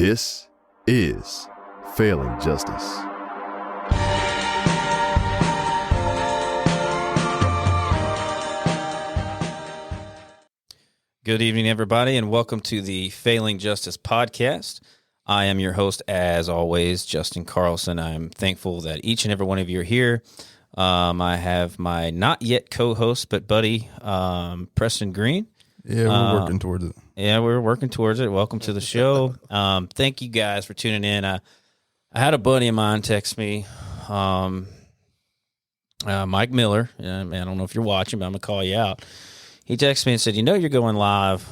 This is Failing Justice. Good evening, everybody, and welcome to the Failing Justice podcast. I am your host, as always, Justin Carlson. I'm thankful that each and every one of you are here. I have my not yet co-host, but buddy, Preston Green. Yeah, we're working towards it. Yeah, we're working towards it. Welcome to the show. Thank you guys for tuning in. I had a buddy of mine text me, Mike Miller. I don't know if you're watching, but I'm going to call you out. He texted me and said, you're going live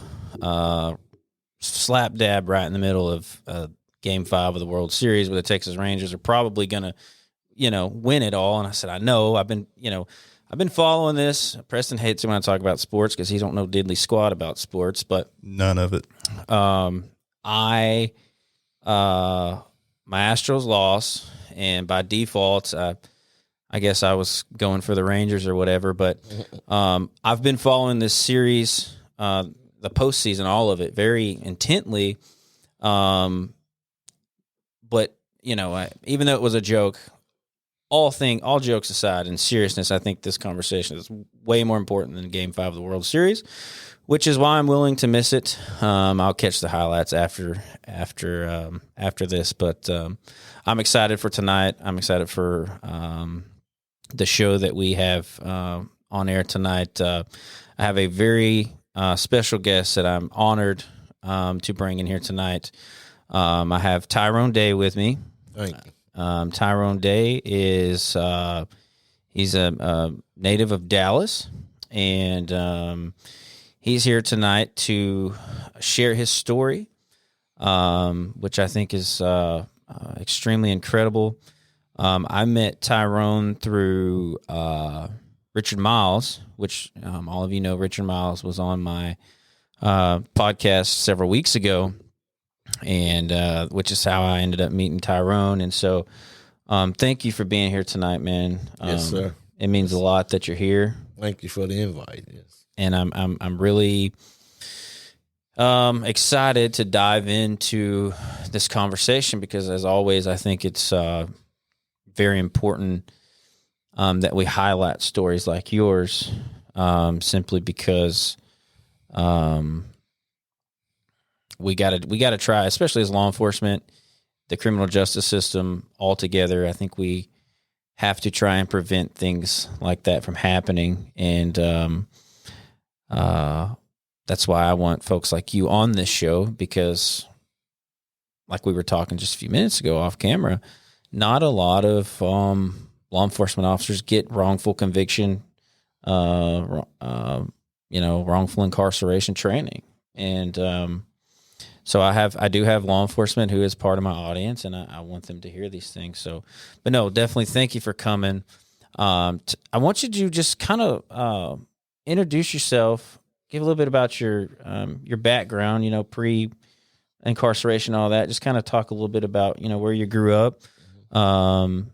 slap dab right in the middle of Game 5 of the World Series where the Texas Rangers are probably going to, win it all. And I said, I know. I've been following this. Preston hates it when I talk about sports because he don't know diddly squat about sports, but none of it. My Astros lost, and by default, I guess I was going for the Rangers or whatever, but I've been following this series, the postseason, all of it, very intently. But even though it was a joke, all jokes aside, in seriousness, I think this conversation is way more important than Game 5 of the World Series, which is why I'm willing to miss it. I'll catch the highlights after this, but I'm excited for tonight. I'm excited for the show that we have on air tonight. I have a very special guest that I'm honored to bring in here tonight. I have Tyrone Day with me. Thank you. Tyrone Day is he's a native of Dallas, and he's here tonight to share his story, which I think is extremely incredible. I met Tyrone through Richard Miles, which all of you know Richard Miles was on my podcast several weeks ago, and which is how I ended up meeting Tyrone. And so thank you for being here tonight, man. Yes, sir. It means a lot that you're here. Thank you for the invite. Yes. And I'm really excited to dive into this conversation because, as always, I think it's very important that we highlight stories like yours, simply because we gotta try, especially as law enforcement, the criminal justice system altogether. I think we have to try and prevent things like that from happening, and that's why I want folks like you on this show, because, like we were talking just a few minutes ago off camera, not a lot of law enforcement officers get wrongful conviction, wrongful incarceration training. And so I do have law enforcement who is part of my audience, and I want them to hear these things. So, but no, definitely thank you for coming. I want you to just kind of introduce yourself, give a little bit about your background, pre-incarceration, all that. Just kind of talk a little bit about, where you grew up. And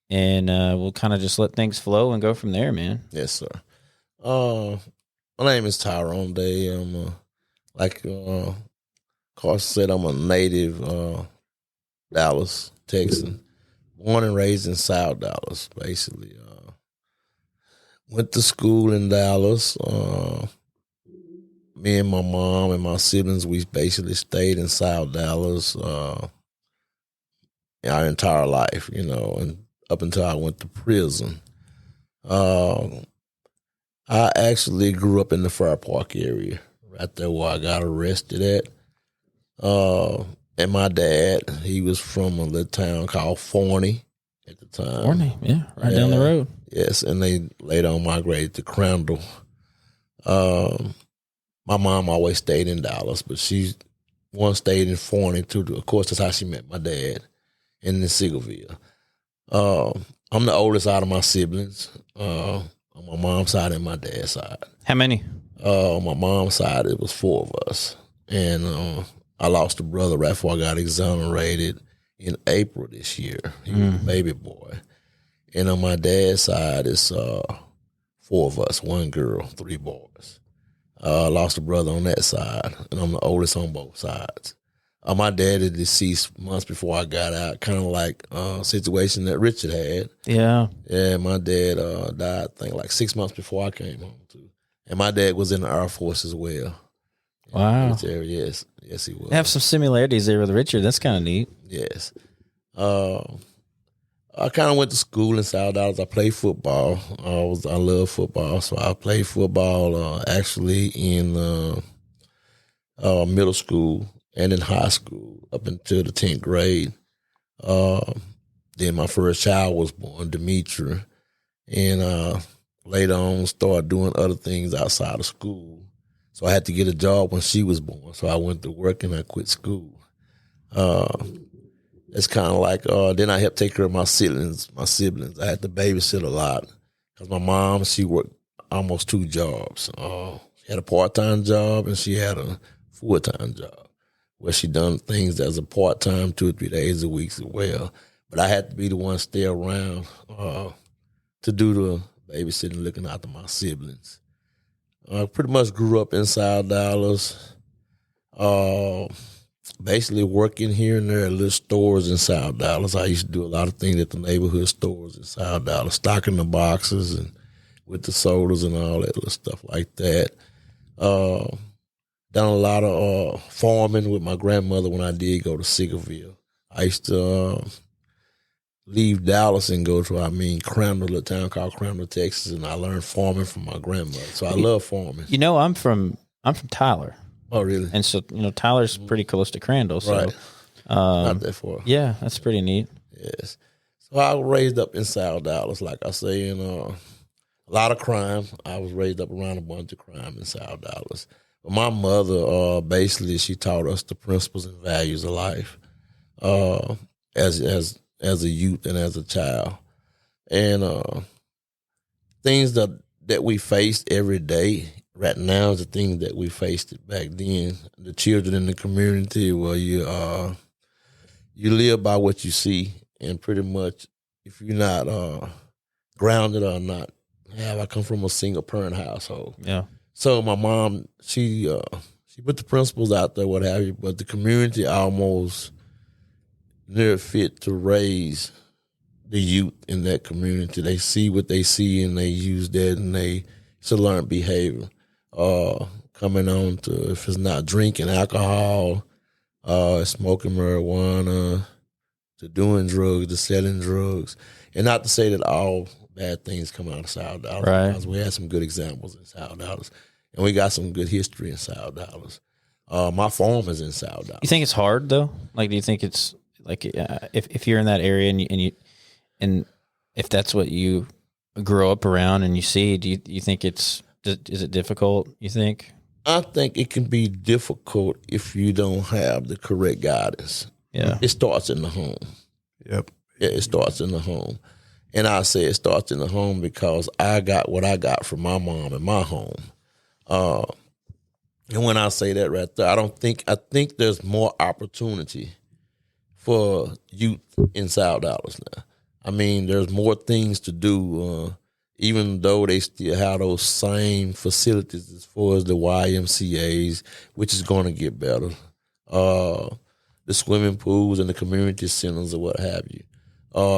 we'll kind of just let things flow and go from there, man. Yes, sir. My name is Tyrone Day. I'm Carson said, I'm a native Dallas, Texan. Born and raised in South Dallas, basically. Went to school in Dallas. Me and my mom and my siblings, we basically stayed in South Dallas our entire life, and up until I went to prison. I actually grew up in the Fair Park area, right there where I got arrested at. And my dad, he was from a little town called Forney at the time. Forney, yeah, right down the road. Yes, and they later on migrated to Crandall. My mom always stayed in Dallas, but she once stayed in Forney too. Of course, that's how she met my dad, in Sigleville. I'm the oldest out of my siblings, on my mom's side and my dad's side. How many? On my mom's side, it was 4 of us. And I lost a brother right before I got exonerated in April this year. He was a baby boy. And on my dad's side, it's 4 of us, 1 girl, 3 boys. Lost a brother on that side, and I'm the oldest on both sides. My dad had deceased months before I got out, kind of like situation that Richard had. Yeah. Yeah, my dad died, I think, like 6 months before I came home, too. And my dad was in the Air Force as well. Wow. Military, yes. Yes, he was. They have some similarities there with Richard. That's kind of neat. Yes. I kind of went to school in South Dallas. I played football. I love football, so I played football actually in middle school and in high school up until the 10th grade. Then my first child was born, Demetria, and later on started doing other things outside of school. So I had to get a job when she was born. So I went to work and I quit school. It's kind of like then I helped take care of my siblings. I had to babysit a lot because my mom, she worked almost 2 jobs. She had a part-time job and she had a full-time job where she done things as a part-time 2 or 3 days a week as well. But I had to be the one to stay around to do the babysitting, looking after my siblings. I pretty much grew up in South Dallas, basically working here and there at little stores in South Dallas. I used to do a lot of things at the neighborhood stores in South Dallas, stocking the boxes and with the sodas and all that little stuff like that. Done a lot of farming with my grandmother when I did go to Sigerville. I used to leave Dallas and go to, Crandall, a town called Crandall, Texas, and I learned farming from my grandmother. So I love farming. You know, I'm from Tyler. Oh, really? And so, Tyler's pretty close to Crandall. So, right. Not that far. Yeah, that's pretty neat. Yes. So I was raised up in South Dallas, like I say, and a lot of crime. I was raised up around a bunch of crime in South Dallas. But my mother, basically, she taught us the principles and values of life as a youth and as a child. And things that we faced every day right now is the things that we faced back then. The children in the community, well, you live by what you see, and pretty much if you're not grounded or not, I come from a single parent household. Yeah. So my mom, she put the principles out there, what have you, but the community almost near fit to raise the youth in that community. They see what they see and they use that, and they learn behavior. Coming on to, if it's not drinking alcohol, smoking marijuana, to doing drugs, to selling drugs. And not to say that all bad things come out of South Dallas. Right. Because we had some good examples in South Dallas. And we got some good history in South Dallas. My farm is in South Dallas. You think it's hard though? Like, do you think it's like if you're in that area and if that's what you grow up around and you see, do you think is it difficult? You think? I think it can be difficult if you don't have the correct guidance. Yeah, it starts in the home. Yep. Yeah, it starts in the home, and I say it starts in the home because I got what I got from my mom in my home. And when I say that right there, I think there's more opportunity for youth in South Dallas now. There's more things to do, even though they still have those same facilities as far as the YMCAs, which is going to get better. The swimming pools and the community centers or what have you.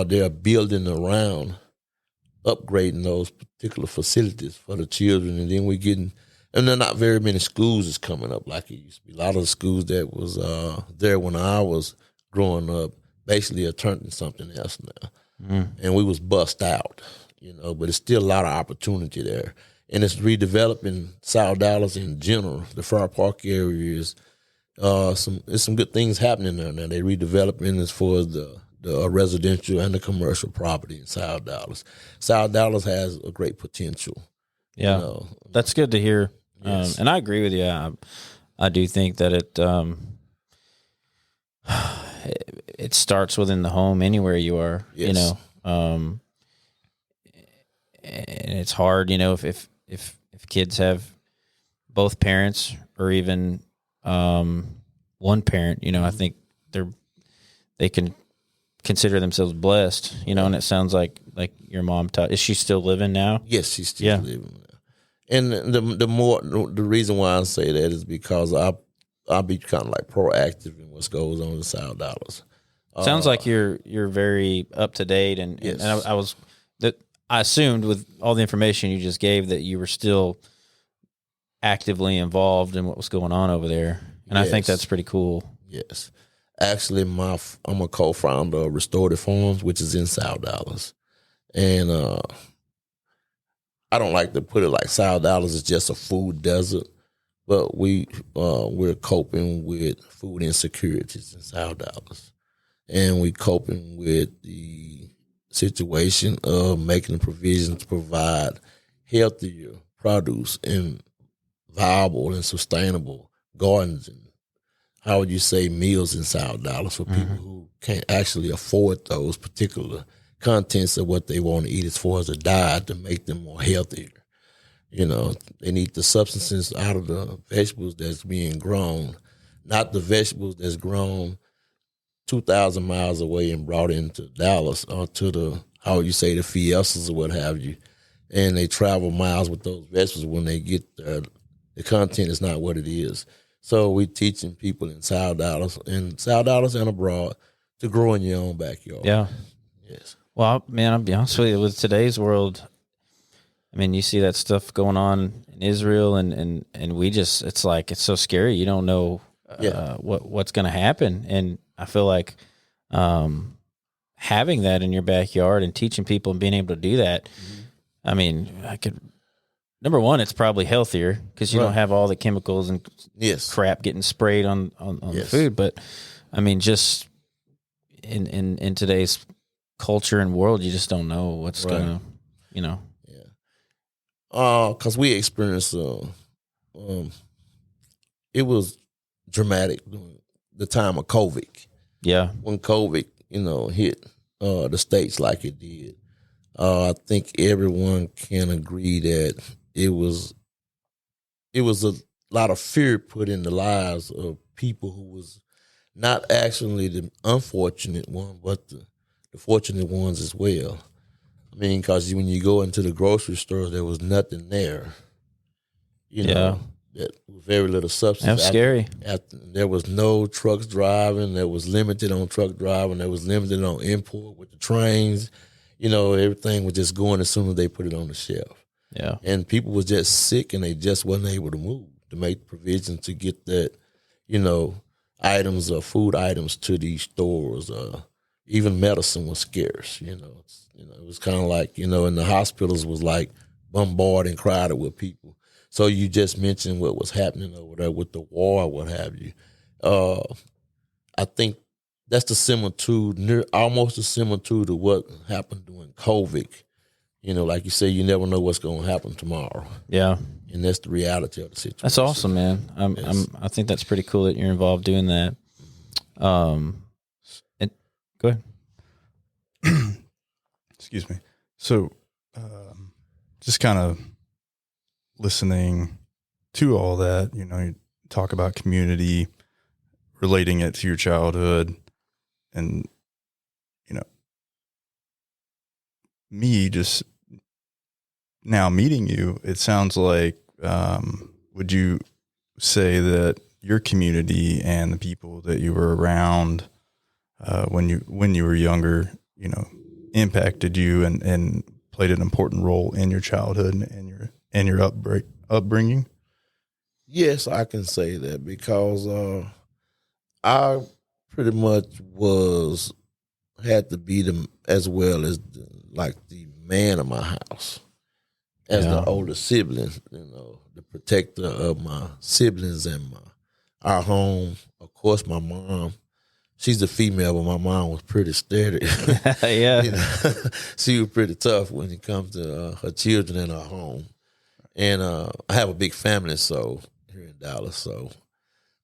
They're building around upgrading those particular facilities for the children, and then and there are not very many schools is coming up like it used to be. A lot of the schools that was there when I was growing up basically are turned into something else now. And we was bust out, but it's still a lot of opportunity there. And it's redeveloping South Dallas in general. The Fair Park areas, there's some good things happening there now. They redeveloping as far as the residential and the commercial property in South Dallas. South Dallas has a great potential. Yeah, that's good to hear. Yes. And I agree with you. I do think that it starts within the home anywhere you are. Yes. And it's hard, if kids have both parents or even one parent, I think they can consider themselves blessed, and it sounds like your mom is she still living now? Yes, she's still living now. And the reason why I say that is because I'll be kind of like proactive in what goes on in South Dallas. Sounds like you're very up to date, and Yes. I assumed with all the information you just gave that you were still actively involved in what was going on over there, and I think Yes. that's pretty cool. Yes. Actually, I'm a co-founder of Restorative Farms, which is in South Dallas. And I don't like to put it like South Dallas is just a food desert, but we're coping with food insecurities in South Dallas. And we're coping with the situation of making the provisions to provide healthier produce and viable and sustainable gardens and how would you say meals in South Dallas for people who can't actually afford those particular contents of what they want to eat as far as a diet to make them more healthier. You know, they need the substances out of the vegetables that's being grown, not the vegetables that's grown 2,000 miles away and brought into Dallas or to the, how would you say, the fiestas or what have you. And they travel miles with those vegetables. When they get there, the content is not what it is. So we're teaching people in South Dallas and abroad to grow in your own backyard. Yeah. Yes. Well, man, I'll be honest with you. With today's world, I mean, you see that stuff going on in Israel, and we just, it's like, it's so scary. You don't know what's going to happen. And I feel like having that in your backyard and teaching people and being able to do that, I mean, number one, it's probably healthier because you don't have all the chemicals and crap getting sprayed on the food. But I mean, just in today's culture and world, you just don't know what's gonna, you know. Yeah. Because we experienced, it was dramatic during the time of COVID. Yeah. When COVID, hit the States like it did, I think everyone can agree that it was a lot of fear put in the lives of people who was not actually the unfortunate one, but the fortunate ones as well. I mean, because when you go into the grocery store, there was nothing there. That very little substance. That's scary. There was no trucks driving. There was limited on truck driving. There was limited on import with the trains. Everything was just going as soon as they put it on the shelf. Yeah. And people was just sick and they just wasn't able to move to make provisions to get that, items or food items to these stores. Even medicine was scarce, It was kind of like, and the hospitals was like bombarded and crowded with people. So you just mentioned what was happening over there with the war, what have you. I think that's the similitude, almost a similitude to what happened during COVID. Like you say, you never know what's going to happen tomorrow. Yeah, and that's the reality of the situation. That's awesome, man. I think that's pretty cool that you're involved doing that. And go ahead. Excuse me. So, just kind of listening to all that, you talk about community, relating it to your childhood, and me just now meeting you, it sounds like, would you say that your community and the people that you were around when you were younger, impacted you and played an important role in your childhood and your upbringing? Yes, I can say that because I pretty much had to be as well as the man of my house, as the older sibling, the protector of my siblings and our home. Of course, my mom. She's a female, but my mom was pretty sturdy. Yeah. She was pretty tough when it comes to her children and her home. And I have a big family, here in Dallas. So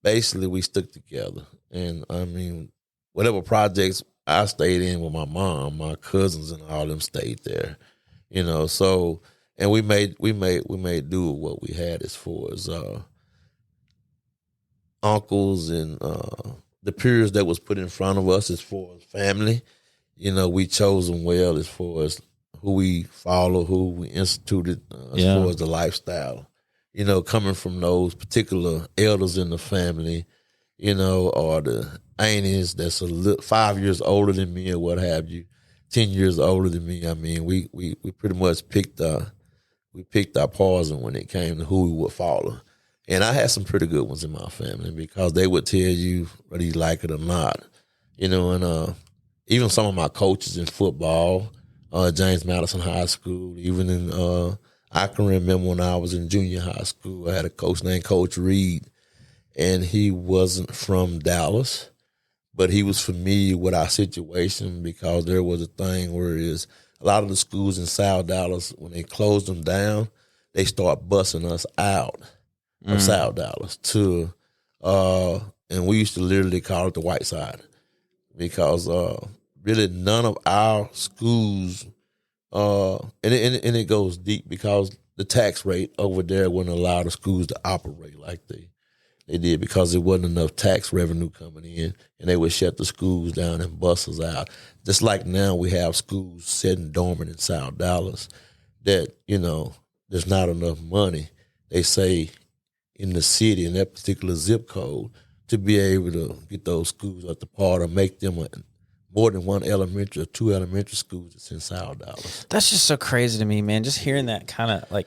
basically, we stuck together. And I mean, whatever projects I stayed in with my mom, my cousins and all them stayed there. So and we made do with what we had as far as uncles and the peers that was put in front of us as far as family. We chose them well as far as who we follow, who we instituted as far as the lifestyle. coming from those particular elders in the family, or the aunties that's 5 years older than me or what have you, 10 years older than me. I mean, we pretty much picked our poison when it came to who we would follow. And I had some pretty good ones in my family because they would tell you whether you like it or not. And even some of my coaches in football, James Madison High School, even I can remember when I was in junior high school, I had a coach named Coach Reed, and he wasn't from Dallas, but he was familiar with our situation because there was a thing where a lot of the schools in South Dallas, when they closed them down, they start busing us out of South Dallas and we used to literally call it the white side because really none of our schools, and it goes deep because the tax rate over there wouldn't allow the schools to operate like they did because there wasn't enough tax revenue coming in, and they would shut the schools down and bust us out. Just like now we have schools sitting dormant in South Dallas that, there's not enough money, they say, in the city, in that particular zip code, to be able to get those schools up to par or make them more than one elementary or two elementary schools that's in South Dallas. That's just so crazy to me, man. Just hearing that kind of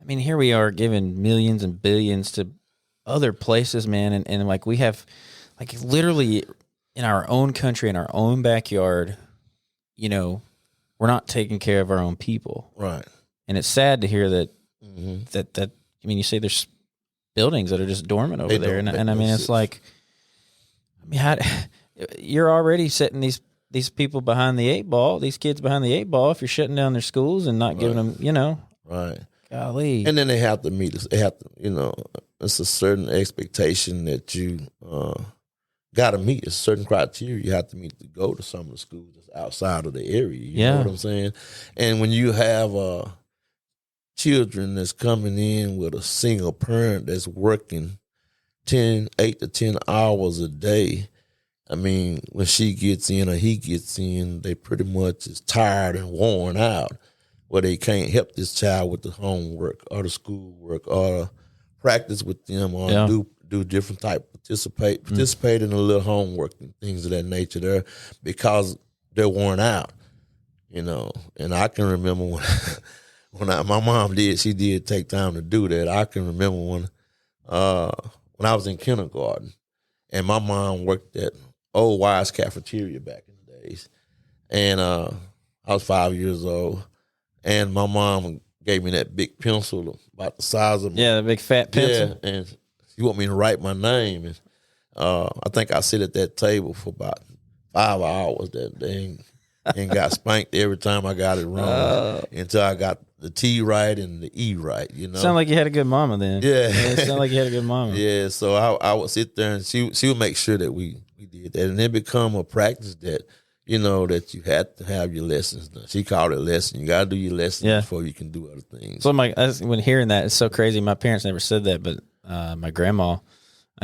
here we are giving millions and billions to other places, man, and we have literally in our own country, in our own backyard, we're not taking care of our own people, right? And it's sad to hear that. That you say there's buildings that are just dormant over there, and I mean it's how you're already setting these people behind the eight ball, these kids behind the eight ball, if you're shutting down their schools and not giving them, right. Golly. And then they have to meet us. They have to, it's a certain expectation that you got to meet. It's a certain criteria you have to meet to go to some of the schools that's outside of the area. You know what I'm saying? And when you have children that's coming in with a single parent that's working 8 to 10 hours a day, I mean, when she gets in or he gets in, they pretty much is tired and worn out, where they can't help this child with the homework or the schoolwork or practice with them or do different type participate in a little homework and things of that nature there because they're worn out, And I can remember when my mom she did take time to do that. I can remember when I was in kindergarten and my mom worked at Old Wise Cafeteria back in the days. And I was 5 years old. And my mom gave me that big pencil about the size of the big fat pencil. Yeah, and she want me to write my name. And I think I sit at that table for about 5 hours that day and got spanked every time I got it wrong until I got the T right and the E right, Sound like you had a good mama then. Yeah. It sound like you had a good mama. Yeah, so I would sit there and she would make sure that we did that. And it become a practice that, that you had to have your lessons done. She called it lesson. You got to do your lessons before you can do other things. So when hearing that, it's so crazy. My parents never said that, but my grandma,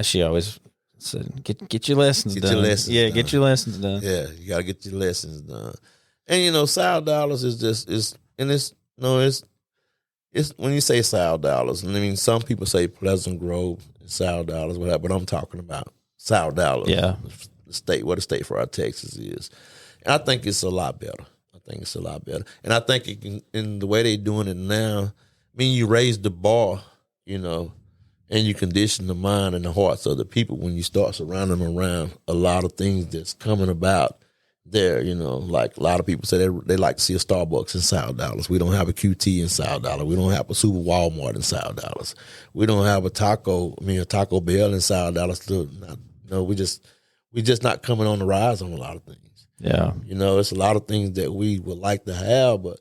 she always said, get your lessons done. Your lessons done. Get your lessons done. Yeah, you got to get your lessons done. And, South Dallas is it's when you say South Dallas, I mean, some people say Pleasant Grove and South Dallas, whatever, but I'm talking about South Dallas. Yeah. The state, what the state for our Texas is. And I think it's a lot better. And I think it can, in the way they're doing it now, I mean, you raise the bar, and you condition the mind and the hearts of the people when you start surrounding them around a lot of things that's coming about there, like a lot of people say they like to see a Starbucks in South Dallas. We don't have a QT in South Dallas. We don't have a Super Walmart in South Dallas. We don't have a Taco Bell in South Dallas. We just not coming on the rise on a lot of things. Yeah. It's a lot of things that we would like to have, but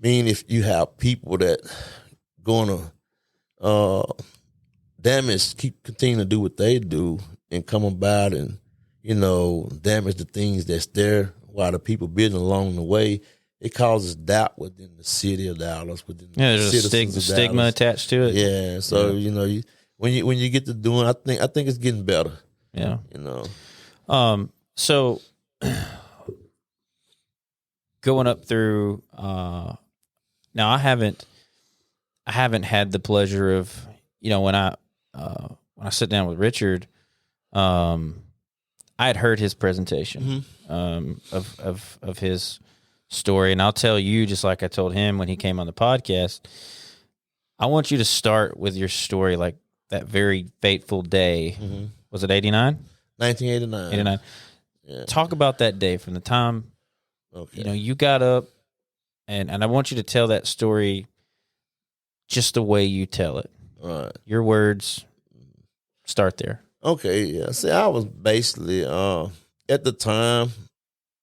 if you have people that gonna continue to do what they do and come about and, damage the things that's there while the people building along the way, it causes doubt within the city of Dallas, within there's a stigma attached to it. Yeah. So, when you get to doing, I think it's getting better. Yeah. So going up through now I haven't haven't had the pleasure of, when I sit down with Richard, I had heard his presentation of his story, and I'll tell you, just like I told him when he came on the podcast, I want you to start with your story, like that very fateful day. Was it 89? 1989. 89. Yeah. Talk about that day from the time you got up, and I want you to tell that story just the way you tell it. All right. Your words. Start there. Okay, yeah. See, I was basically at the time.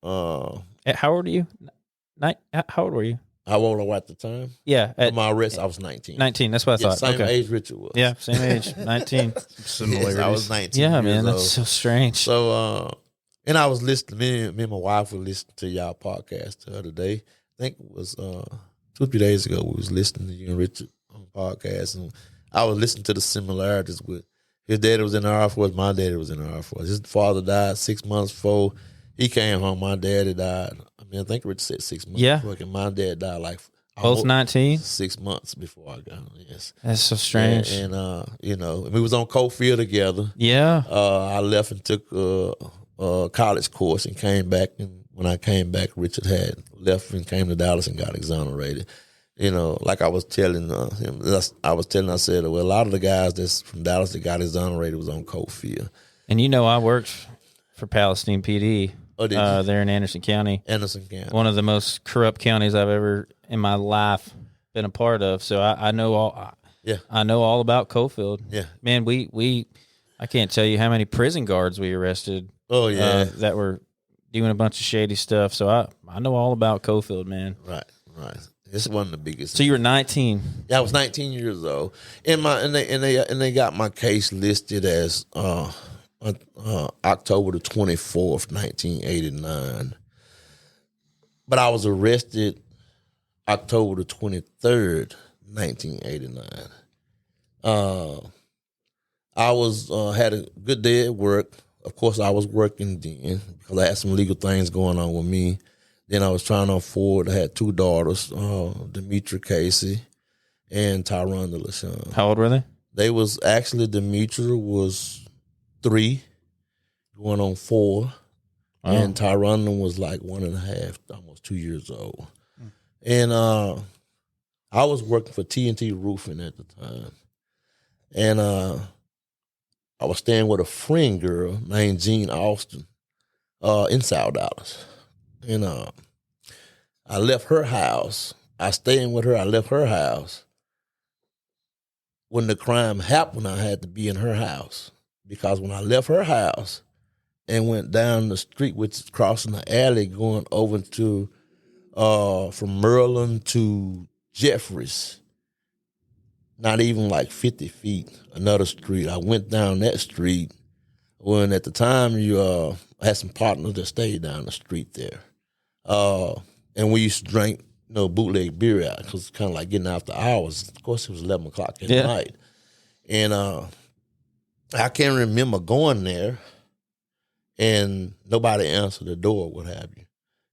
How old are you? How old were you? How old I was at the time? Yeah. At my arrest, I was 19. 19. That's what I thought. Same age Richard was. Yeah, same age. 19. Similarities. Yes, I was 19. Yeah, years man, that's old. so strange. So, and I was listening. Me and my wife were listening to y'all podcast the other day. I think it was 2 or 3 days ago. We was listening to you and Richard on the podcast, and I was listening to the similarities with his daddy was in the Air Force. My daddy was in the Air Force. His father died 6 months before he came home. My daddy died. I think Richard said 6 months. Yeah. Before, and my dad died like both 19. 6 months before I got him. Yes. That's so strange. And we was on Cofield together. Yeah. I left and took a college course and came back. And when I came back, Richard had left and came to Dallas and got exonerated. Like I was telling him, I said, well, a lot of the guys that's from Dallas that got exonerated was on Cofield. And I worked for Palestine PD there in Anderson County. Anderson County. One of the most corrupt counties I've ever in my life been a part of. So I know all. Yeah. I know all about Cofield. Yeah. Man, I can't tell you how many prison guards we arrested. Oh yeah. That were doing a bunch of shady stuff. So I know all about Cofield, man. Right. It's one of the biggest. So you were 19. Yeah, I was 19 years old. And they got my case listed as October the 24th, 1989. But I was arrested October the 23rd, 1989. I was had a good day at work. Of course, I was working then because I had some legal things going on with me. Then I was trying to afford. I had two daughters, Demetri Casey and Tyrone LaShawn. How old were they? They was actually Demetri was 3, going on 4, and Tyrone was like 1.5, almost 2 years old. And I was working for T&T Roofing at the time, and I was staying with a friend girl named Jean Austin in South Dallas. And I left her house. I stayed with her. I left her house. When the crime happened, I had to be in her house. Because when I left her house and went down the street, which is crossing the alley, going over to, from Maryland to Jeffries, not even like 50 feet, another street. I went down that street when at the time I had some partners that stayed down the street there. And we used to drink, bootleg beer out because it's kind of like getting after hours. Of course, it was 11 o'clock at night. And I can't remember going there and nobody answered the door, what have you.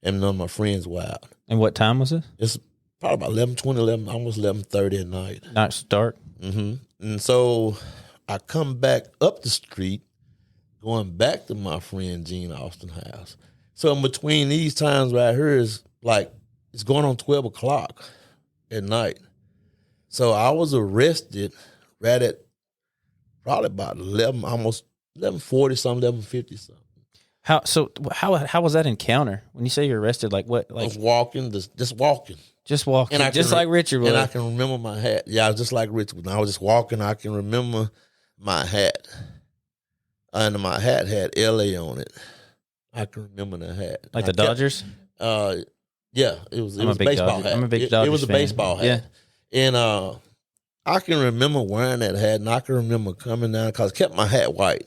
And none of my friends were out. And what time was it? It's probably about 11, almost 11:30 at night. Not dark. Mm-hmm. And so I come back up the street, going back to my friend Jean Austin's house. So in between these times right here is like, it's going on 12 o'clock at night. So I was arrested right at probably about 11, almost 11:40 something, 11:50 something. How was that encounter? When you say you're arrested, like what? Like I was walking, just walking. Just walking, and just like Richard was. And I can remember my hat. Yeah, just like Richard. When I was just walking, I can remember my hat. And my hat had LA on it. I can remember the hat. Like the Dodgers? Yeah, it was a baseball hat. I'm a big Dodgers It was a fan. baseball hat. Yeah. And I can remember wearing that hat, and I can remember coming down because I kept my hat white.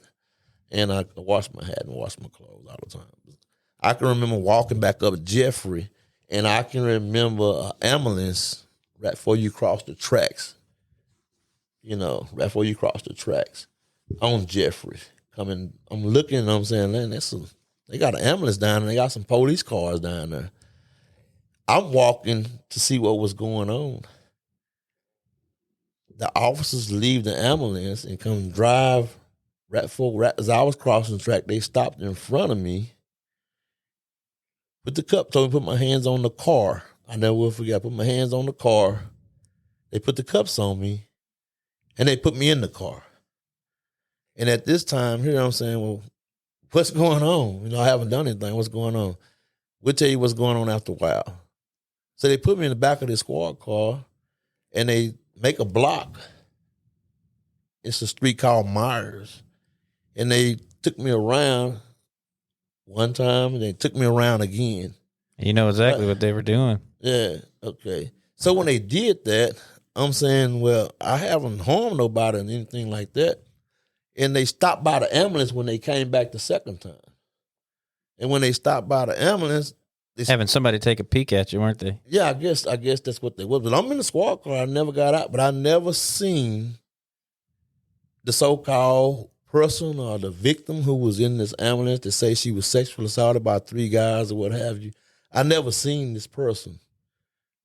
And I washed my hat and washed my clothes all the time. I can remember walking back up Jeffrey, and I can remember an ambulance right before you cross the tracks. Right before you cross the tracks on Jeffrey. I'm looking, and I'm saying, man, they got an ambulance down there. They got some police cars down there. I'm walking to see what was going on. the officers leave the ambulance and come drive as I was crossing the track, they stopped in front of me. Put the cup, told me to put my hands on the car. I never will forget. I put my hands on the car. They put the cups on me, and they put me in the car. And at this time, here I'm saying, well, what's going on? I haven't done anything. What's going on? We'll tell you what's going on after a while. So they put me in the back of this squad car, and they make a block. It's a street called Myers. And they took me around one time, and they took me around again. You know exactly what they were doing. Yeah, okay. So when they did that, I'm saying, well, I haven't harmed nobody or anything like that. And they stopped by the ambulance when they came back the second time. And when they stopped by the ambulance, having somebody take a peek at you, weren't they? Yeah, I guess that's what they was. But I'm in the squad car. I never got out, but I never seen the so-called person or the victim who was in this ambulance to say she was sexually assaulted by 3 guys or what have you. I never seen this person.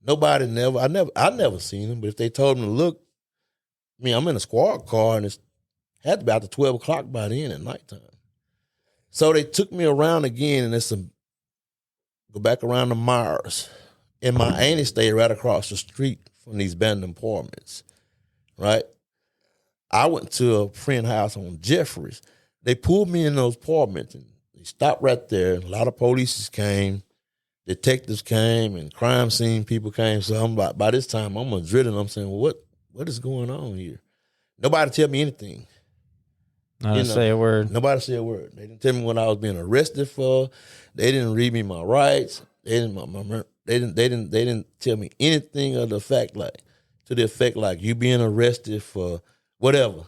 I never seen him. But if they told him to look, I'm in a squad car and it's had to be after 12 o'clock by then at nighttime. So they took me around again, and go back around the Myers. And my auntie stayed right across the street from these abandoned apartments, right? I went to a friend's house on Jeffries. They pulled me in those apartments, and they stopped right there. A lot of police came, detectives came, and crime scene people came. So by this time, I'm adrenaline. I'm saying, well, what is going on here? Nobody tell me anything. Not say a word. Nobody said a word. They didn't tell me what I was being arrested for. They didn't read me my rights. They didn't tell me anything of the fact to the effect like you being arrested for whatever.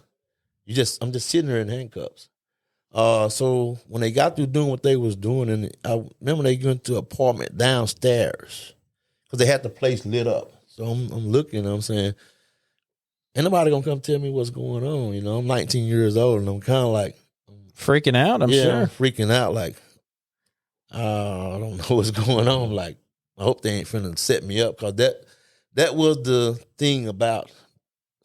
I'm just sitting there in handcuffs. So when they got through doing what they was doing, and I remember they went to an apartment downstairs because they had the place lit up. So I'm looking, I'm saying, ain't nobody gonna come tell me what's going on. I'm 19 years old, and I'm kind of like freaking out. I'm sure. I'm freaking out. Like, I don't know what's going on. Like, I hope they ain't finna set me up, because that was the thing about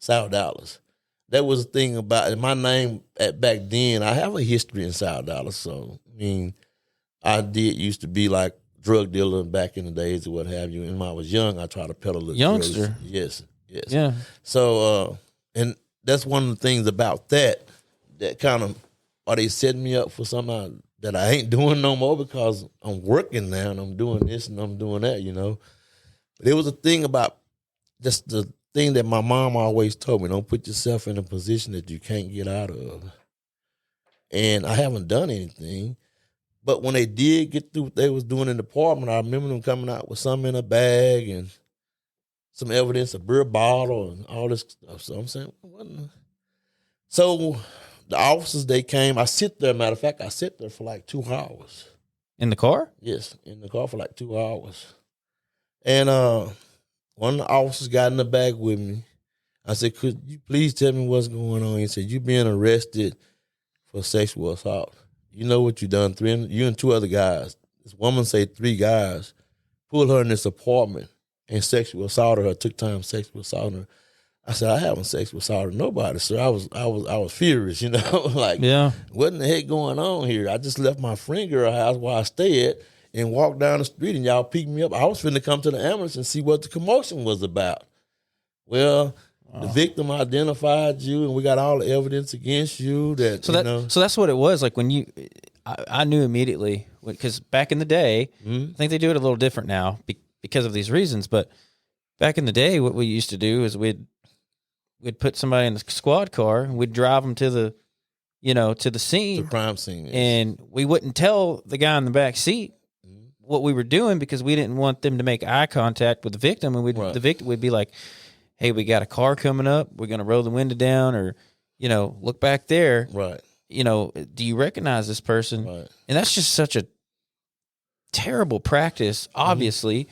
South Dallas. That was the thing about my name back then. I have a history in South Dallas, so I used to be like drug dealer back in the days or what have you. And when I was young, I tried to peddle youngster. Drugs. Yes. Yeah. So, and that's one of the things about that kind of, are they setting me up for something that I ain't doing no more because I'm working now and I'm doing this and I'm doing that, But it was a thing about just the thing that my mom always told me: don't put yourself in a position that you can't get out of. And I haven't done anything. But when they did get through what they was doing in the apartment, I remember them coming out with something in a bag and some evidence, a beer bottle, and all this stuff. So I'm saying, what? So the officers, they came. I sit there. Matter of fact, I sit there for like 2 hours. In the car? Yes, in the car for like 2 hours. And one of the officers got in the bag with me. I said, could you please tell me what's going on? He said, you being arrested for sexual assault. You know what you done? You and 2 other guys. This woman say 3 guys pulled her in this apartment and sexual assaulted her, took time sexual assaulting her. I said, I haven't sexual assaulted nobody, sir. I was furious, like, yeah, what in the heck going on here? I just left my friend girl house where I stay at and walked down the street, and y'all picked me up. I was finna come to the ambulance and see what the commotion was about. Well, the victim identified you, and we got all the evidence against you. So that's what it was. Like when I knew immediately, because back in the day, I think they do it a little different now because of these reasons. But back in the day, what we used to do is we'd put somebody in the squad car and we'd drive them to the scene, the crime scene, yes. And we wouldn't tell the guy in the back seat what we were doing because we didn't want them to make eye contact with the victim, and the victim would be like, hey, we got a car coming up. We're going to roll the window down, or, look back there. Right. Do you recognize this person? Right. And that's just such a terrible practice, obviously.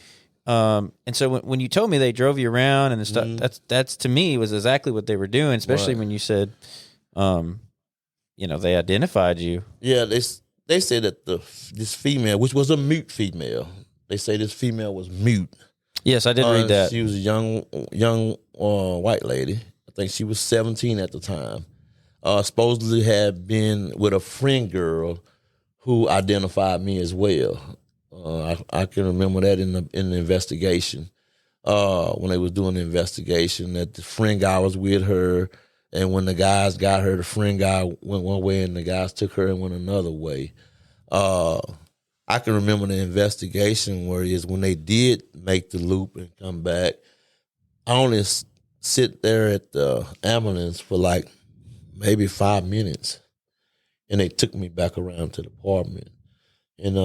And so when you told me they drove you around and the stuff, that's to me was exactly what they were doing, especially when you said, they identified you. Yeah, they said that this female, which was a mute female, they say this female was mute. Yes, I did read that. She was a young white lady. I think she was 17 at the time. Supposedly had been with a friend girl who identified me as well. I can remember that in the investigation. When they was doing the investigation, that the friend guy was with her, and when the guys got her, the friend guy went one way and the guys took her and went another way. I can remember the investigation where it is when they did make the loop and come back, I only sit there at the ambulance for like maybe 5 minutes, and they took me back around to the apartment. And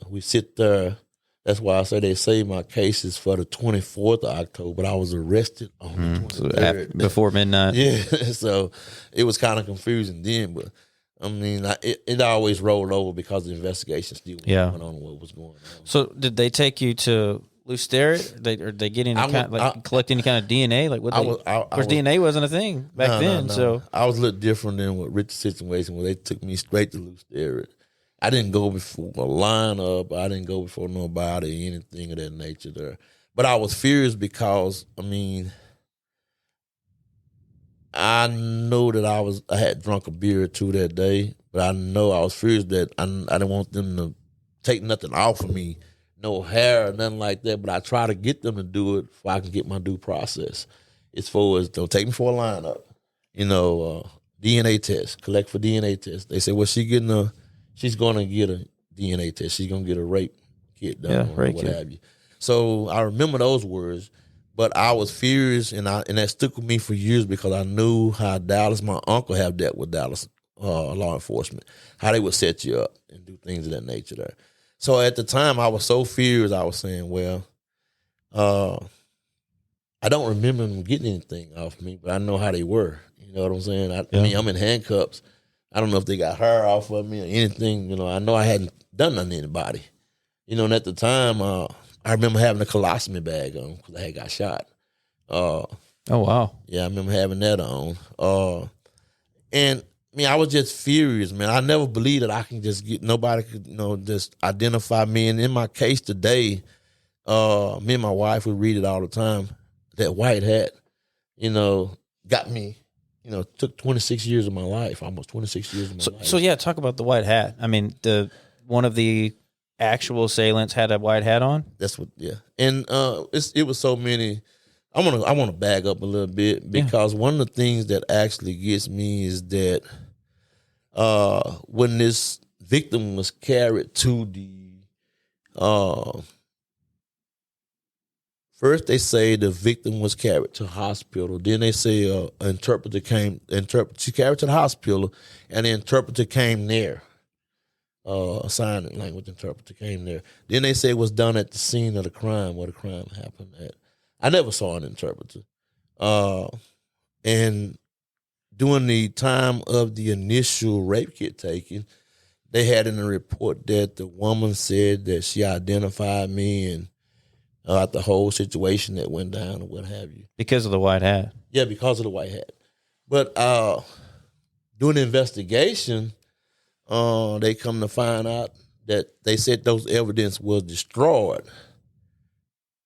we sit there. That's why I say they saved my cases for the 24th of October, but I was arrested on the 23rd. So before midnight. Yeah, so it was kind of confusing then, but I mean, it always rolled over because the investigation still went on what was going on. So did they take you to Lousterit? Or they get any collect any kind of DNA? Like of course, DNA wasn't a thing back then. No. So I was a little different than what Rich's situation, where they took me straight to Lousterit. I didn't go before a lineup. I didn't go before nobody, anything of that nature there. But I was furious because, I mean, I know that I had drunk a beer or two that day, but I know I was furious that I didn't want them to take nothing off of me, no hair or nothing like that, but I try to get them to do it so I can get my due process. As far as they'll take me for a lineup, DNA test, collect for DNA test. They say, well, she's going to get a DNA test. She's going to get a rape kit done or what have you. So I remember those words, but I was furious, and that stuck with me for years because I knew how Dallas, my uncle have dealt with Dallas law enforcement, how they would set you up and do things of that nature there. So at the time, I was so furious, I was saying, well, I don't remember them getting anything off me, but I know how they were. You know what I'm saying? I mean, I'm in handcuffs. I don't know if they got hair off of me or anything. I know I hadn't done nothing to anybody. And at the time, I remember having a colostomy bag on because I had got shot. Oh, wow. Yeah, I remember having that on. And, I mean, I was just furious, man. I never believed that I can just nobody could, just identify me. And in my case today, me and my wife, we read it all the time. That white hat, got me. Took 26 years of my life, almost 26 years of my life. So, talk about the white hat. I mean, one of the actual assailants had a white hat on? That's what, yeah. And it was so many. I want to back up a little bit because one of the things that actually gets me is that when this victim was carried to the first, they say the victim was carried to hospital. Then they say an interpreter came. She carried to the hospital, and the interpreter came there. A sign language interpreter came there. Then they say it was done at the scene of the crime, where the crime happened at. I never saw an interpreter. And during the time of the initial rape kit taking, they had in the report that the woman said that she identified me and the whole situation that went down or what have you. Because of the white hat. Yeah, because of the white hat. But during the investigation, they come to find out that they said those evidence was destroyed.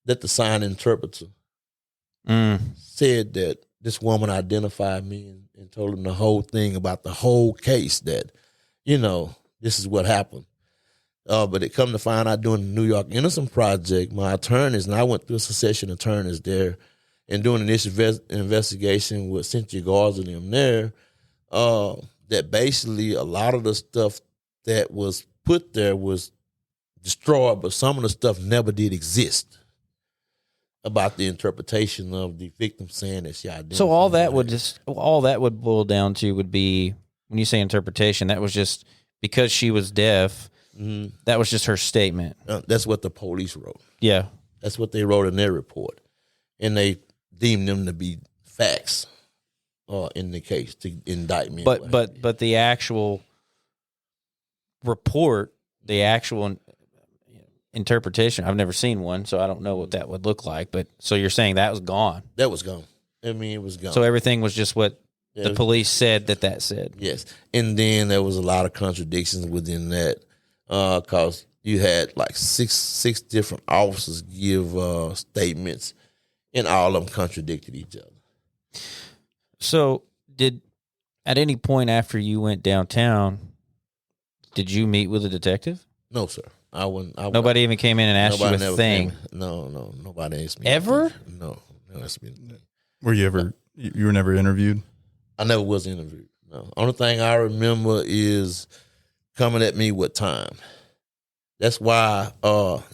That the sign interpreter said that this woman identified me and told them the whole thing about the whole case, that, this is what happened. But it come to find out during the New York Innocent Project, my attorneys, and I went through a succession of attorneys there, and doing this investigation with Cynthia Garza and them there, that basically a lot of the stuff that was put there was destroyed, but some of the stuff never did exist about the interpretation of the victim saying that she identified. So all that would boil down to would be, when you say interpretation, that was just because she was deaf. Mm-hmm. That was just her statement. That's what the police wrote. Yeah. That's what they wrote in their report. And they deemed them to be facts in the case to indict me. But the actual report, the actual interpretation, I've never seen one, so I don't know what that would look like. But so you're saying that was gone? That was gone. I mean, it was gone. So everything was just what the police said that said. Yes. And then there was a lot of contradictions within that. Because you had like six different officers give statements, and all of them contradicted each other. So at any point after you went downtown, did you meet with a detective? No, sir. I wouldn't. Nobody even came in and asked you a never thing? No, nobody asked me. Ever? Anything. No asked me anything. Were you ever? You were never interviewed? I never was interviewed. No. Only thing I remember is coming at me with time. That's why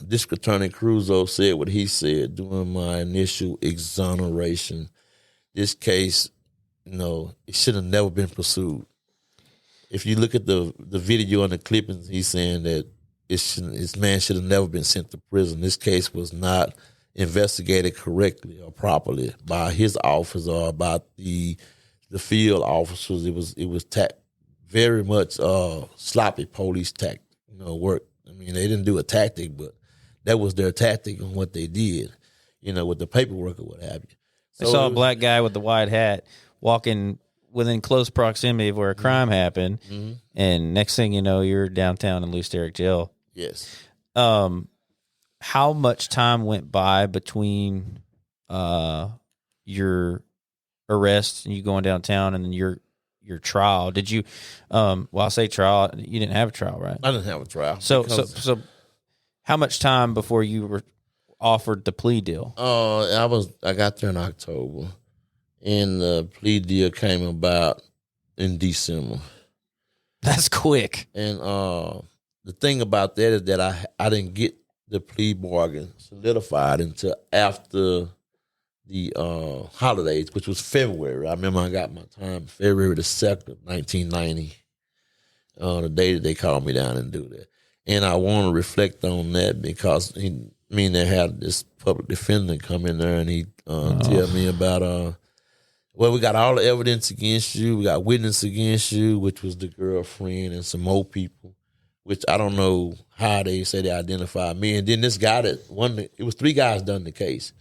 District Attorney Cruzo said what he said during my initial exoneration. This case, it should have never been pursued. If you look at the video and the clippings, he's saying that this man should have never been sent to prison. This case was not investigated correctly or properly by his office or by the field officers. It was very much sloppy police work. I mean, they didn't do a tactic, but that was their tactic on what they did, with the paperwork or what have you. So I saw a black guy with the white hat walking within close proximity of where a crime happened, and next thing you know, you're downtown in Lew Sterrett Jail. Yes. How much time went by between your arrest and you going downtown and then your trial? Did you? I say trial. You didn't have a trial, right? I didn't have a trial. So, how much time before you were offered the plea deal? I got there in October, and the plea deal came about in December. That's quick. And the thing about that is that I didn't get the plea bargain solidified until after the holidays, which was February. I remember I got my time February the 2nd, 1990, the day that they called me down and do that. And I want to reflect on that because they had this public defender come in there and he tell me about, we got all the evidence against you. We got witness against you, which was the girlfriend and some more people, which I don't know how they say they identified me. And then this guy it was 3 guys done the case.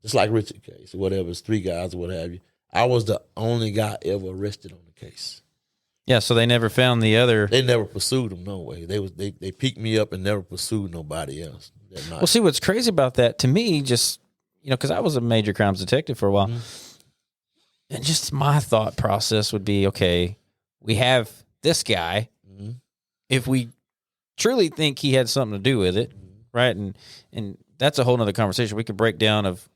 Just like Richard case or whatever, it's 3 guys or what have you. I was the only guy ever arrested on the case. Yeah, so they never found the other. They never pursued him, no way. They picked me up and never pursued nobody else that night. Well, see, what's crazy about that to me, just, because I was a major crimes detective for a while, and just my thought process would be, okay, we have this guy. If we truly think he had something to do with it, right? And that's a whole nother conversation. We could break down of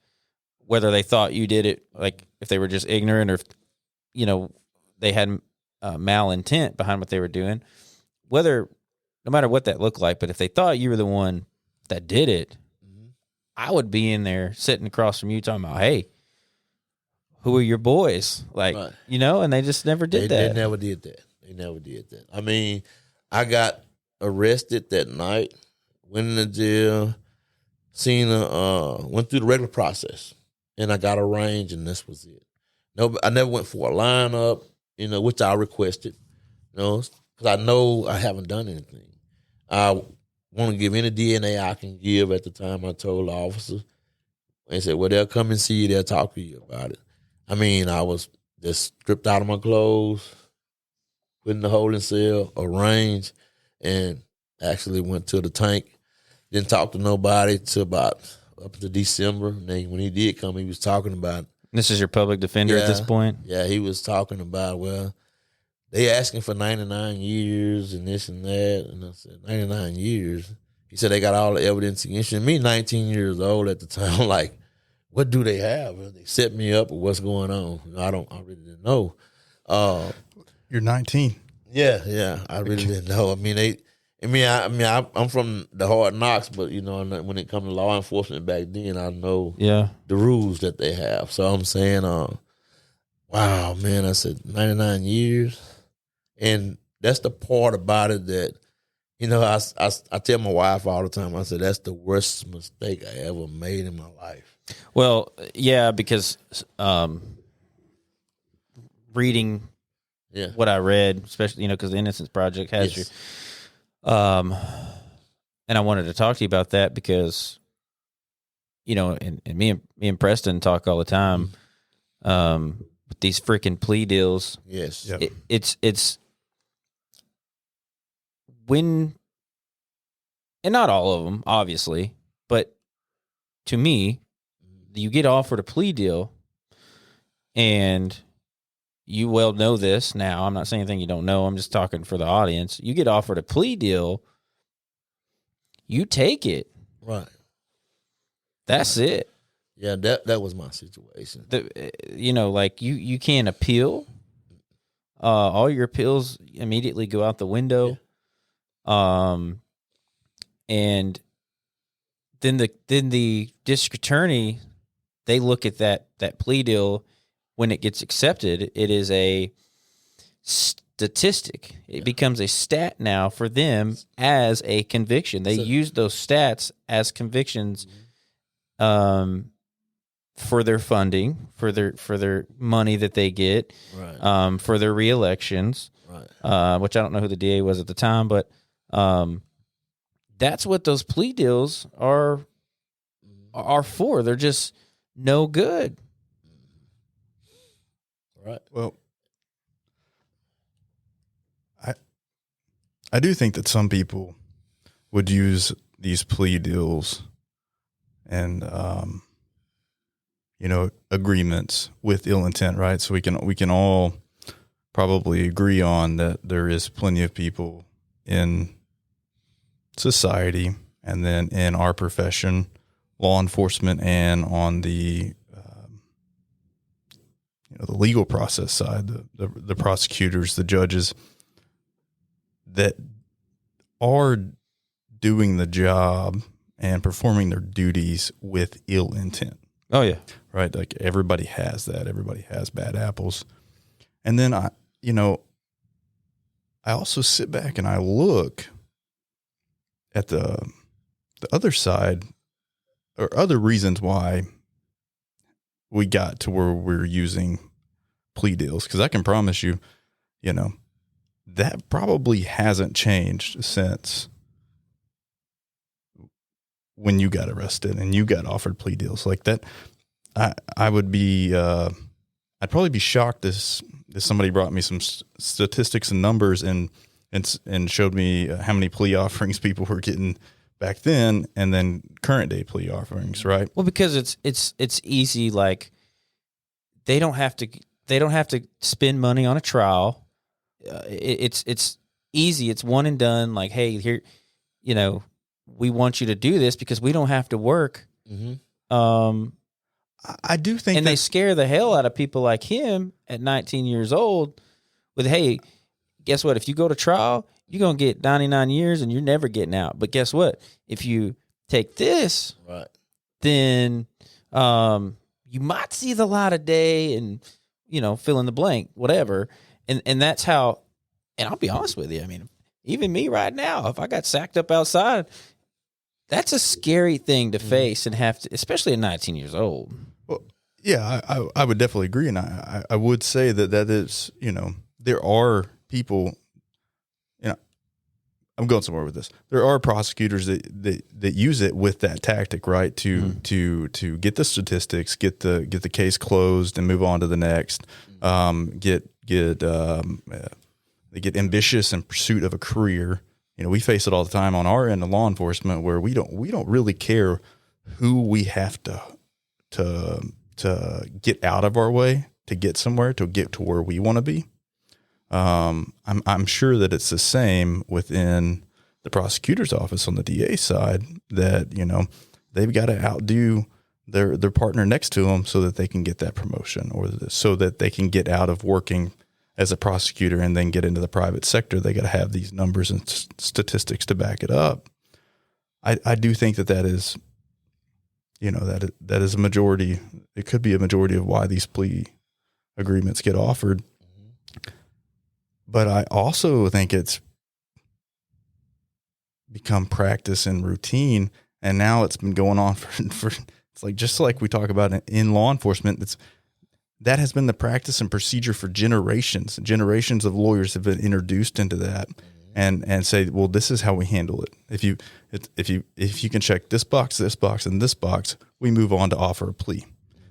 whether they thought you did it, like if they were just ignorant or if, they had malintent behind what they were doing, no matter what that looked like. But if they thought you were the one that did it, I would be in there sitting across from you talking about, hey, who are your boys? Like, right. And they just never did that. They never did that. I mean, I got arrested that night, went into jail, went through the regular process, and I got arraigned, and this was it. No, I never went for a lineup, which I requested, because I know I haven't done anything. I want to give any DNA I can give at the time. I told the officer, and said, well, they'll come and see you. They'll talk to you about it. I mean, I was just stripped out of my clothes, put in the holding cell, arranged, and actually went to the tank. Didn't talk to nobody till about up to December. And then when he did come, he was talking about. This is your public defender at this point? Yeah, he was talking about, they asking for 99 years and this and that. And I said, 99 years? He said they got all the evidence against you. And me, 19 years old at the time, like, what do they have? They set me up or what's going on? I really didn't know. You're 19. Yeah, I really didn't know. I'm from the hard knocks, but when it comes to law enforcement back then, I know the rules that they have. So I'm saying, wow, man, I said 99 years, and that's the part about it that, I tell my wife all the time. I said that's the worst mistake I ever made in my life. Well, yeah, because reading what I read, especially because the Innocence Project has you. And I wanted to talk to you about that because, and me and Preston talk all the time. With these freaking plea deals. Yes, yep. It's when, and not all of them, obviously, but to me, you get offered a plea deal, and you well know this now. I'm not saying anything you don't know. I'm just talking for the audience. You get offered a plea deal, you take it. Right. That's it. Yeah, that was my situation. Like you can't appeal. All your appeals immediately go out the window. Yeah. And then the district attorney, they look at that plea deal when it gets accepted. It is a statistic. It becomes a stat now for them as a conviction. They use those stats as convictions, for their funding, for their money that they get, right. For their reelections, right. Which I don't know who the DA was at the time, but that's what those plea deals are for. They're just no good. Right. Well, I do think that some people would use these plea deals and agreements with ill intent, right? So we can all probably agree on that there is plenty of people in society and then in our profession, law enforcement, and on the the legal process side, the prosecutors, the judges, that are doing the job and performing their duties with ill intent. Oh yeah. Right. Like everybody has that. Everybody has bad apples. And then I also sit back and I look at the other side or other reasons why we got to where we're using plea deals. Cause I can promise you, that probably hasn't changed since when you got arrested and you got offered plea deals like that. I would be, I'd probably be shocked if somebody brought me some statistics and numbers and showed me how many plea offerings people were getting back then and then current day plea offerings, right? Well, because it's easy. Like they don't have to spend money on a trial. It's easy. It's one and done. Like, hey, here, we want you to do this because we don't have to work. Mm-hmm. I do think, and they scare the hell out of people like him at 19 years old with, hey, guess what? If you go to trial, you're going to get 99 years and you're never getting out. But guess what? If you take this, right, then you might see the light of day and, fill in the blank, whatever. And that's how, and I'll be honest with you. I mean, even me right now, if I got sacked up outside, that's a scary thing to face and have to, especially at 19 years old. Well, yeah, I would definitely agree. And I would say that is, there are people, I'm going somewhere with this. There are prosecutors that use it with that tactic, right? To get the statistics, get the case closed and move on to the next, they get ambitious in pursuit of a career. We face it all the time on our end of law enforcement where we don't really care who we have to get out of our way to get somewhere, to get to where we want to be. I'm sure that it's the same within the prosecutor's office on the DA side that, they've got to outdo their partner next to them so that they can get that promotion or so that they can get out of working as a prosecutor and then get into the private sector. They got to have these numbers and statistics to back it up. I do think that is, that is a majority. It could be a majority of why these plea agreements get offered. But I also think it's become practice and routine. And now it's been going on for it's like, just like we talk about in law enforcement, that has been the practice and procedure for generations. Generations of lawyers have been introduced into that and say, well, this is how we handle it. If you can check this box, and this box, we move on to offer a plea.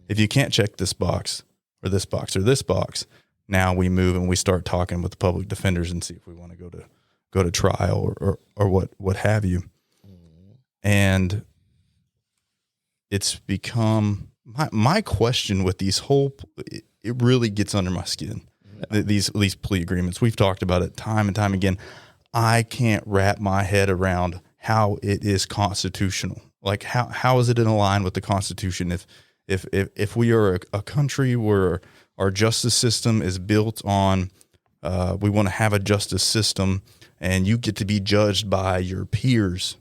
If you can't check this box or this box or this box, now we move and we start talking with the public defenders and see if we want to go to trial or what have you. And it's become my question with these it really gets under my skin. these plea agreements. We've talked about it time and time again. I can't wrap my head around how it is constitutional. Like how is it in line with the Constitution? If we are a country where our justice system is built on, we want to have a justice system, and you get to be judged by your peers,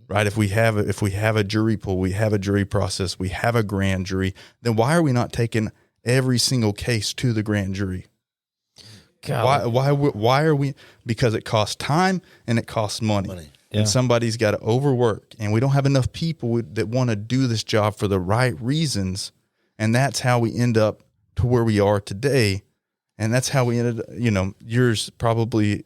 right? If we have a jury pool, we have a jury process, we have a grand jury, then why are we not taking every single case to the grand jury? Why are we? Because it costs time and it costs money. Yeah. And somebody's got to overwork, and we don't have enough people that want to do this job for the right reasons. And that's how we end up to where we are today. And that's how we ended, yours probably,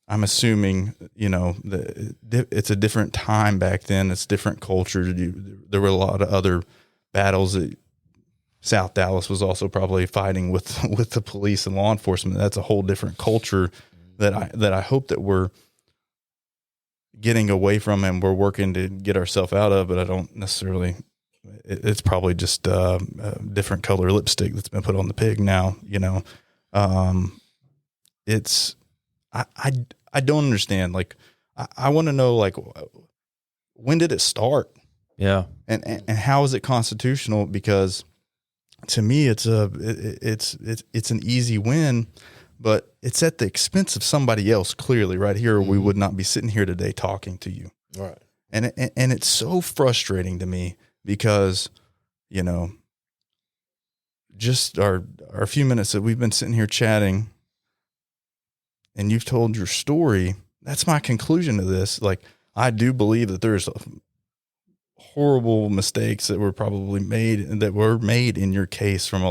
I'm assuming, it's a different time back then. It's different culture. There were a lot of other battles that South Dallas was also probably fighting with the police and law enforcement. That's a whole different culture that I hope that we're getting away from and we're working to get ourselves out of, but I don't necessarily, it's probably just a different color lipstick that's been put on the pig now, it's, I don't understand. Like, I want to know, like, when did it start? Yeah. And how is it constitutional? Because to me, it's an easy win, but it's at the expense of somebody else. Clearly, right here, we would not be sitting here today talking to you. Right. And it's so frustrating to me because, just our few minutes that we've been sitting here chatting, and you've told your story. That's my conclusion to this. Like, I do believe that there's horrible mistakes that were probably made in your case on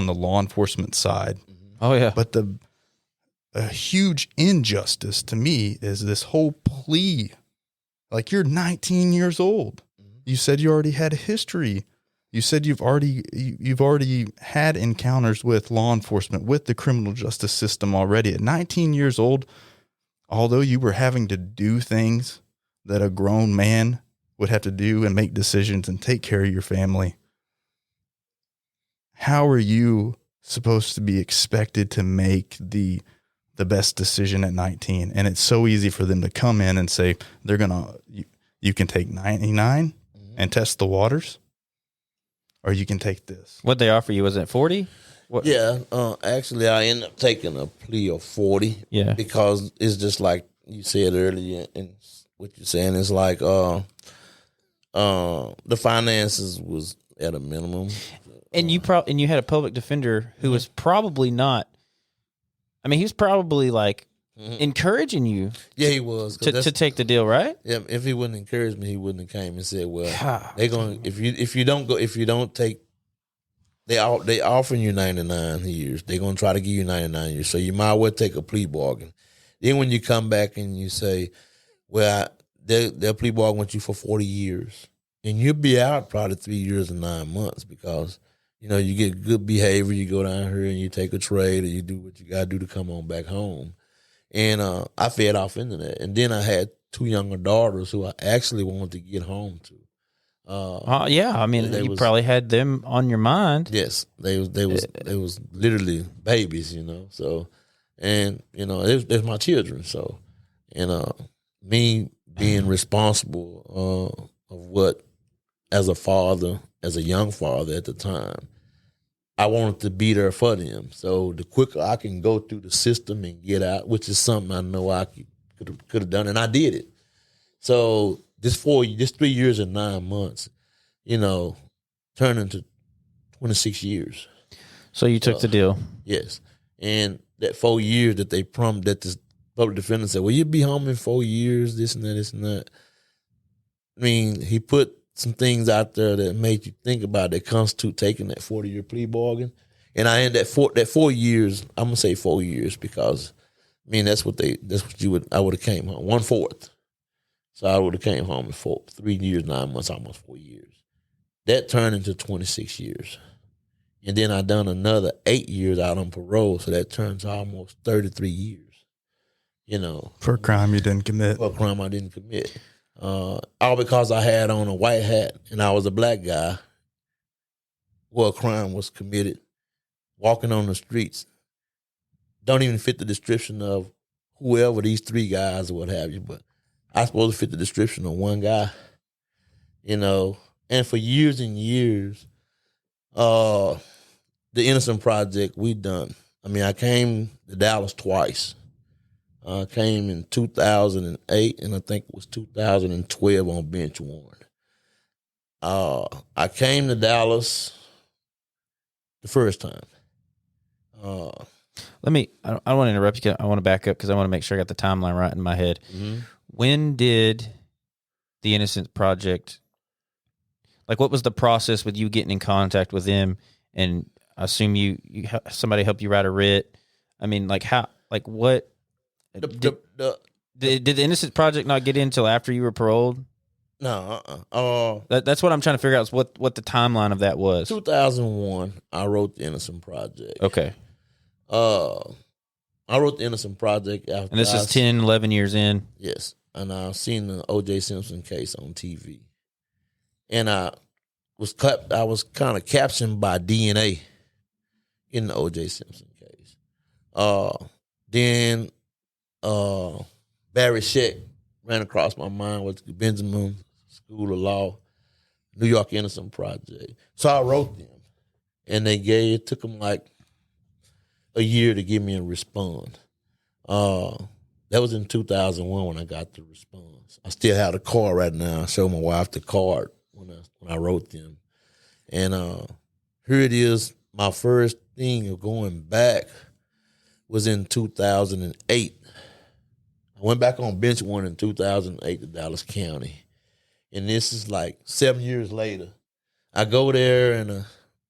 the law enforcement side. Oh yeah. But a huge injustice to me is this whole plea. Like, you're 19 years old. You said you already had a history. You said you've already had encounters with law enforcement, with the criminal justice system already. At 19 years old, although you were having to do things that a grown man would have to do and make decisions and take care of your family, how are you supposed to be expected to make the best decision at 19? And it's so easy for them to come in and say you can take 99 and test the waters, or you can take this. What they offer you, was it 40? What? Yeah, actually, I ended up taking a plea of 40. Yeah, because it's just like you said earlier, and what you're saying is like the finances was at a minimum, and you had a public defender who was probably not. I mean, he was probably like encouraging you. Yeah, he was to take the deal, right? Yeah, if he wouldn't encourage me, he wouldn't have came and said, "Well, they're going if you don't take, they offering you 99 years. They're going to try to give you 99 years. So you might well take a plea bargain. Then when you come back and you say, well, they'll plea bargain with you for 40 years, and you'll be out probably 3 years and 9 months because." You get good behavior, you go down here and you take a trade or you do what you got to do to come on back home. And I fed off into that. And then I had 2 younger daughters who I actually wanted to get home to. Yeah, I mean, you probably had them on your mind. Yes, they was literally babies, So, and it was my children. So, and me being responsible of what, as a father, as a young father at the time, I wanted to be there for them. So the quicker I can go through the system and get out, which is something I know I could have done, and I did it. So this 3 years and 9 months, turned into 26 years. So you took the deal. Yes. And that 4 years that that this public defender said, well, you'll be home in 4 years, this and that, this and that. I mean, he put some things out there that made you think about that constitute taking that 40-year plea bargain. And I ended that 4 years, I'm going to say 4 years because, I mean, I would have came home, 1/4. So I would have came home in 3 years, 9 months, almost 4 years. That turned into 26 years. And then I done another 8 years out on parole, so that turns almost 33 years, For a crime you didn't commit. For a crime I didn't commit. All because I had on a white hat and I was a black guy where a crime was committed, walking on the streets, don't even fit the description of whoever these 3 guys or what have you, but I supposed to fit the description of one guy, you know. And for years and years, the Innocent Project we done. I mean, I came to Dallas twice. I came in 2008, and I think it was 2012 on bench warrant. I came to Dallas the first time. I don't want to interrupt you. I want to back up because I want to make sure I got the timeline right in my head. Mm-hmm. When did the Innocent Project, like, what was the process with you getting in contact with them? And I assume somebody helped you write a writ. I mean, like, how, like, what did the Innocent Project not get in until after you were paroled? No. That's what I'm trying to figure out is what the timeline of that was. 2001, I wrote the Innocent Project. Okay. I wrote the Innocent Project after. And this is 10, 11 years in? Yes. And I've seen the O.J. Simpson case on TV. And I was kind of captioned by DNA in the O.J. Simpson case. Then Barry Scheck ran across my mind with Benjamin School of Law, New York Innocent Project. So I wrote them. And it took them like a year to give me a response. That was in 2001 when I got the response. I still have the card right now. I showed my wife the card when I wrote them. And here it is. My first thing of going back was in 2008. I went back on bench warrant in 2008 to Dallas County. And this is like 7 years later. I go there and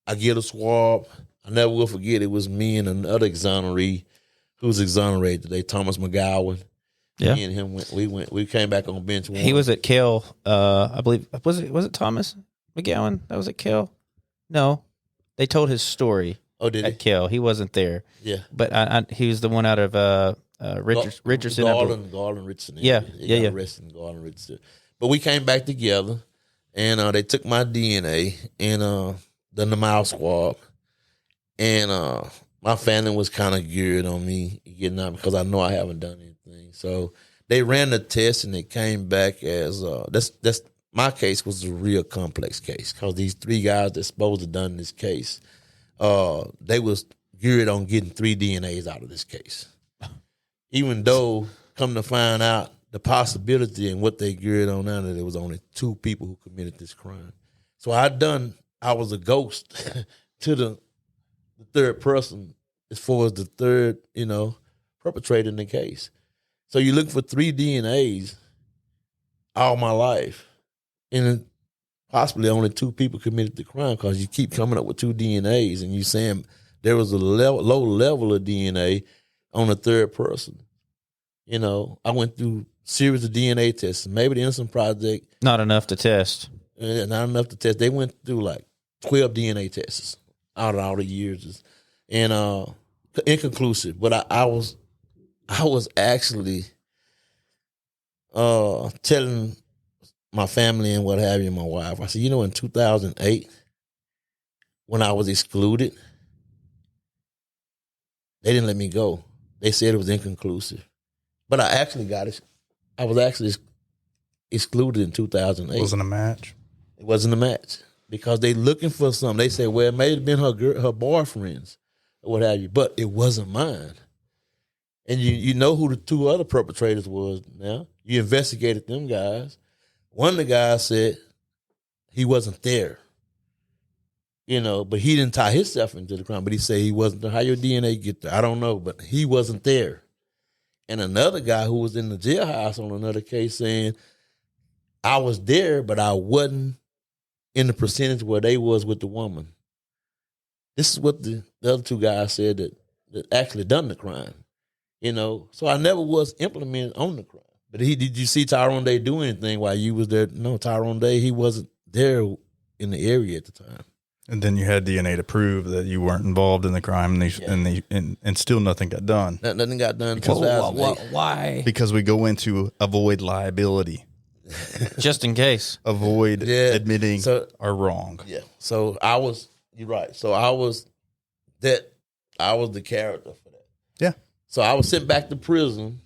I get a swab. I never will forget, it was me and another exoneree who was exonerated today, Thomas McGowan. Yeah. Me and him we came back on bench warrant. He was at Kell, I believe. Was it Thomas McGowan that was at Kell? No. They told his story. Oh, did at Kell. He wasn't there. Yeah. But he was the one out of Richardson. Garland Richardson. Yeah. Arrested in Garland Richardson. But we came back together, and they took my DNA and done the mouth swab. And my family was kind of geared on me getting out because I know I haven't done anything. So they ran the test and it came back as that's my case was a real complex case because these 3 guys that supposed to done this case, they was geared on getting 3 DNAs out of this case. Even though, come to find out, the possibility and what they geared on now that there was only 2 people who committed this crime. So I was a ghost to the third person as far as the third, perpetrator in the case. So you look for 3 DNAs all my life, and possibly only 2 people committed the crime because you keep coming up with 2 DNAs and you saying there was a low level of DNA on the third person. I went through series of DNA tests. Maybe the Innocent Project. Not enough to test. Not enough to test. They went through like 12 DNA tests out of all the years, and inconclusive. But I was actually telling my family and what have you, my wife. I said, in 2008, when I was excluded, they didn't let me go. They said it was inconclusive, but I actually got it. I was actually excluded in 2008. It wasn't a match. It wasn't a match. Because they looking for something. They said, well, it may have been her boyfriend's or what have you, but it wasn't mine. And you know who the 2 other perpetrators was now. You investigated them guys. One of the guys said he wasn't there. But he didn't tie himself into the crime, but he said he wasn't there. How your DNA get there? I don't know, but he wasn't there. And another guy who was in the jailhouse on another case saying, I was there, but I wasn't in the percentage where they was with the woman. This is what the other 2 guys said that actually done the crime. So I never was implemented on the crime. But did you see Tyrone Day do anything while you was there? No, Tyrone Day, he wasn't there in the area at the time. And then you had DNA to prove that you weren't involved in the crime, and still nothing got done. Nothing got done. Why? Because we go into avoid liability. Just in case. Avoid admitting our wrong. Yeah. So you're right. So I was the character for that. Yeah. So I was sent back to prison.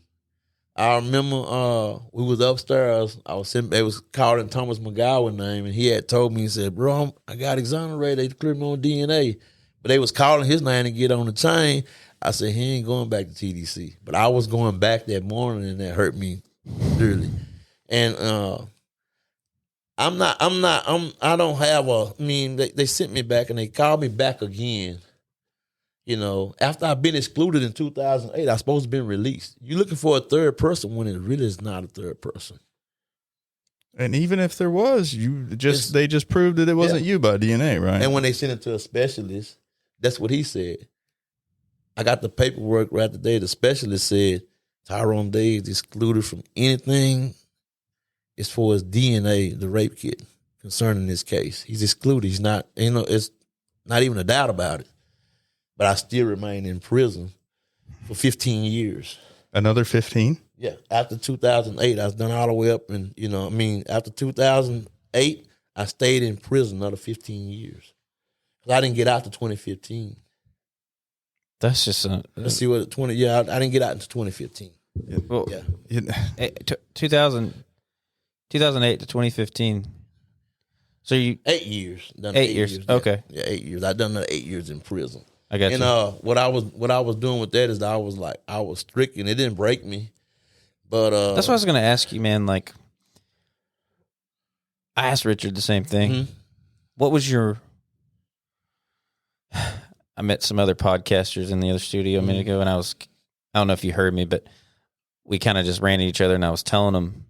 I remember we was upstairs. They was calling Thomas McGowan's name, and he had told me, he said, bro, I got exonerated. They cleared me on DNA. But they was calling his name to get on the chain. I said, he ain't going back to TDC. But I was going back that morning, and that hurt me dearly. And they sent me back, and they called me back again. You know, after I've been excluded in 2008, I was supposed to be released. You're looking for a third person when it really is not a third person. And even if there was, they just proved that it wasn't you by DNA, right? And when they sent it to a specialist, that's what he said. I got the paperwork right today. The specialist said Tyrone Day is excluded from anything as far as DNA, the rape kit, concerning this case. He's excluded. He's not, it's not even a doubt about it. But I still remain in prison for 15 years. Another 15? Yeah. After 2008, I was done all the way up. And, after 2008, I stayed in prison another 15 years. Because I didn't get out to 2015. That's just let's see what 20. Yeah, I didn't get out until 2015. Yeah. Well, Yeah. 2008 to 2015. So 8 years. Done 8 years. Okay. Yeah, 8 years. I done another 8 years in prison. I got you. And what I was doing with that is I was stricken. It didn't break me, but that's what I was going to ask you, man. Like, I asked Richard the same thing. Mm-hmm. What was your? I met some other podcasters in the other studio a minute ago, and I don't know if you heard me, but we kind of just ran at each other, and I was telling them.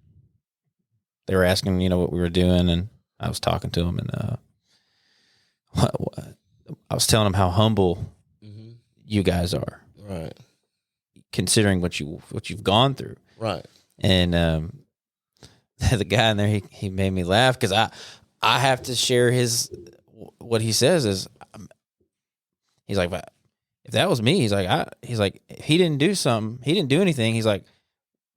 They were asking, what we were doing, and I was talking to them, and I was telling them how humble you guys are, right? Considering what you've gone through, right? And the guy in there, he made me laugh because I have to share what he says is, he's like, if that was me, he's like, if he didn't do something, he didn't do anything. He's like,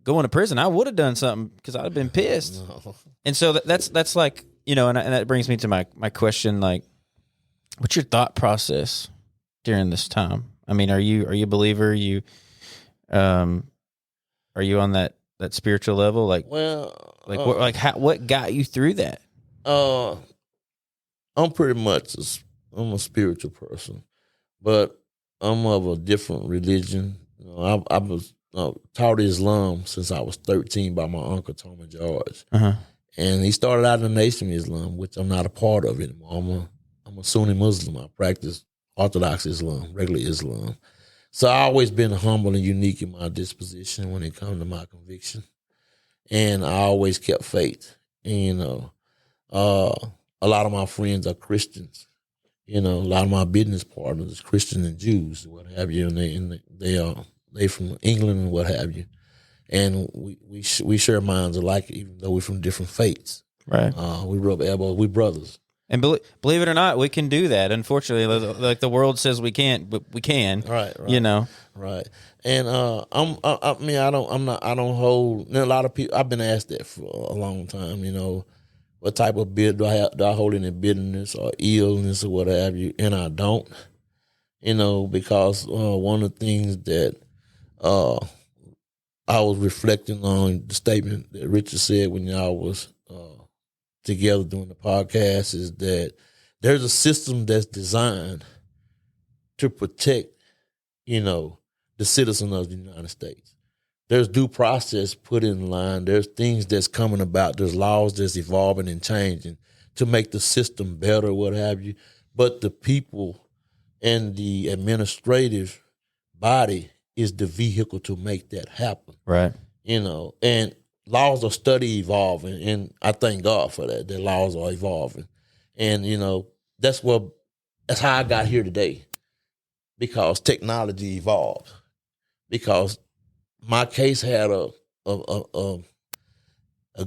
going to prison, I would have done something because I'd have been pissed. No. And so that's like, and that brings me to my question, like, what's your thought process during this time? I mean, are you a believer? Are you on that spiritual level? Like, well, what got you through that? I'm pretty much I'm a spiritual person, but I'm of a different religion. I was taught Islam since I was 13 by my uncle Tommy George, and he started out in the Nation of Islam, which I'm not a part of anymore. I'm a Sunni Muslim. I practice Orthodox Islam, regular Islam. So I always been humble and unique in my disposition when it comes to my conviction, and I always kept faith. And, a lot of my friends are Christians. A lot of my business partners is Christian and Jews, what have you, and they from England and what have you, and we share minds alike, even though we're from different faiths. Right. We rub elbows. We brothers. And believe it or not, we can do that. Unfortunately, like the world says we can't, but we can. Right. Right. And I don't hold. A lot of people. I've been asked that for a long time. What type of bitter do I have? Do I hold any bitterness or illness or what have you? And I don't. Because one of the things that I was reflecting on the statement that Richard said when y'all was together doing the podcast is that there's a system that's designed to protect, the citizen of the United States. There's due process put in line. There's things that's coming about. There's laws that's evolving and changing to make the system better, what have you. But the people and the administrative body is the vehicle to make that happen. Right. And laws are steady evolving, and I thank God for that. The laws are evolving. And, that's how I got here today, because technology evolved. Because my case had a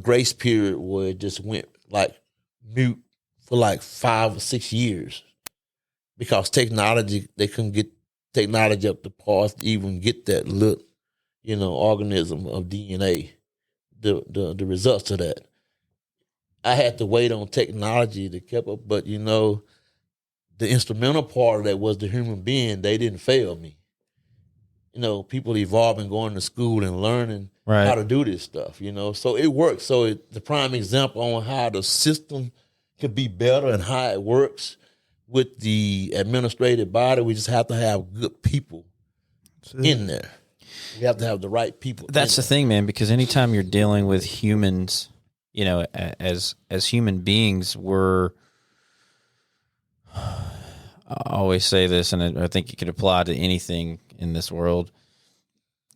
grace period where it just went like mute for like 5 or 6 years, because technology, they couldn't get technology up to par to even get that little, organism of DNA, the results of that. I had to wait on technology to keep up, but the instrumental part of that was the human being. They didn't fail me. people evolving, going to school and learning Right. how to do this stuff, So it works. So the prime example on how the system could be better and how it works with the administrative body, we just have to have good people in there. We have to have the right people. That's the thing, man, because anytime you're dealing with humans, as human beings, I always say this, and I think it could apply to anything in this world.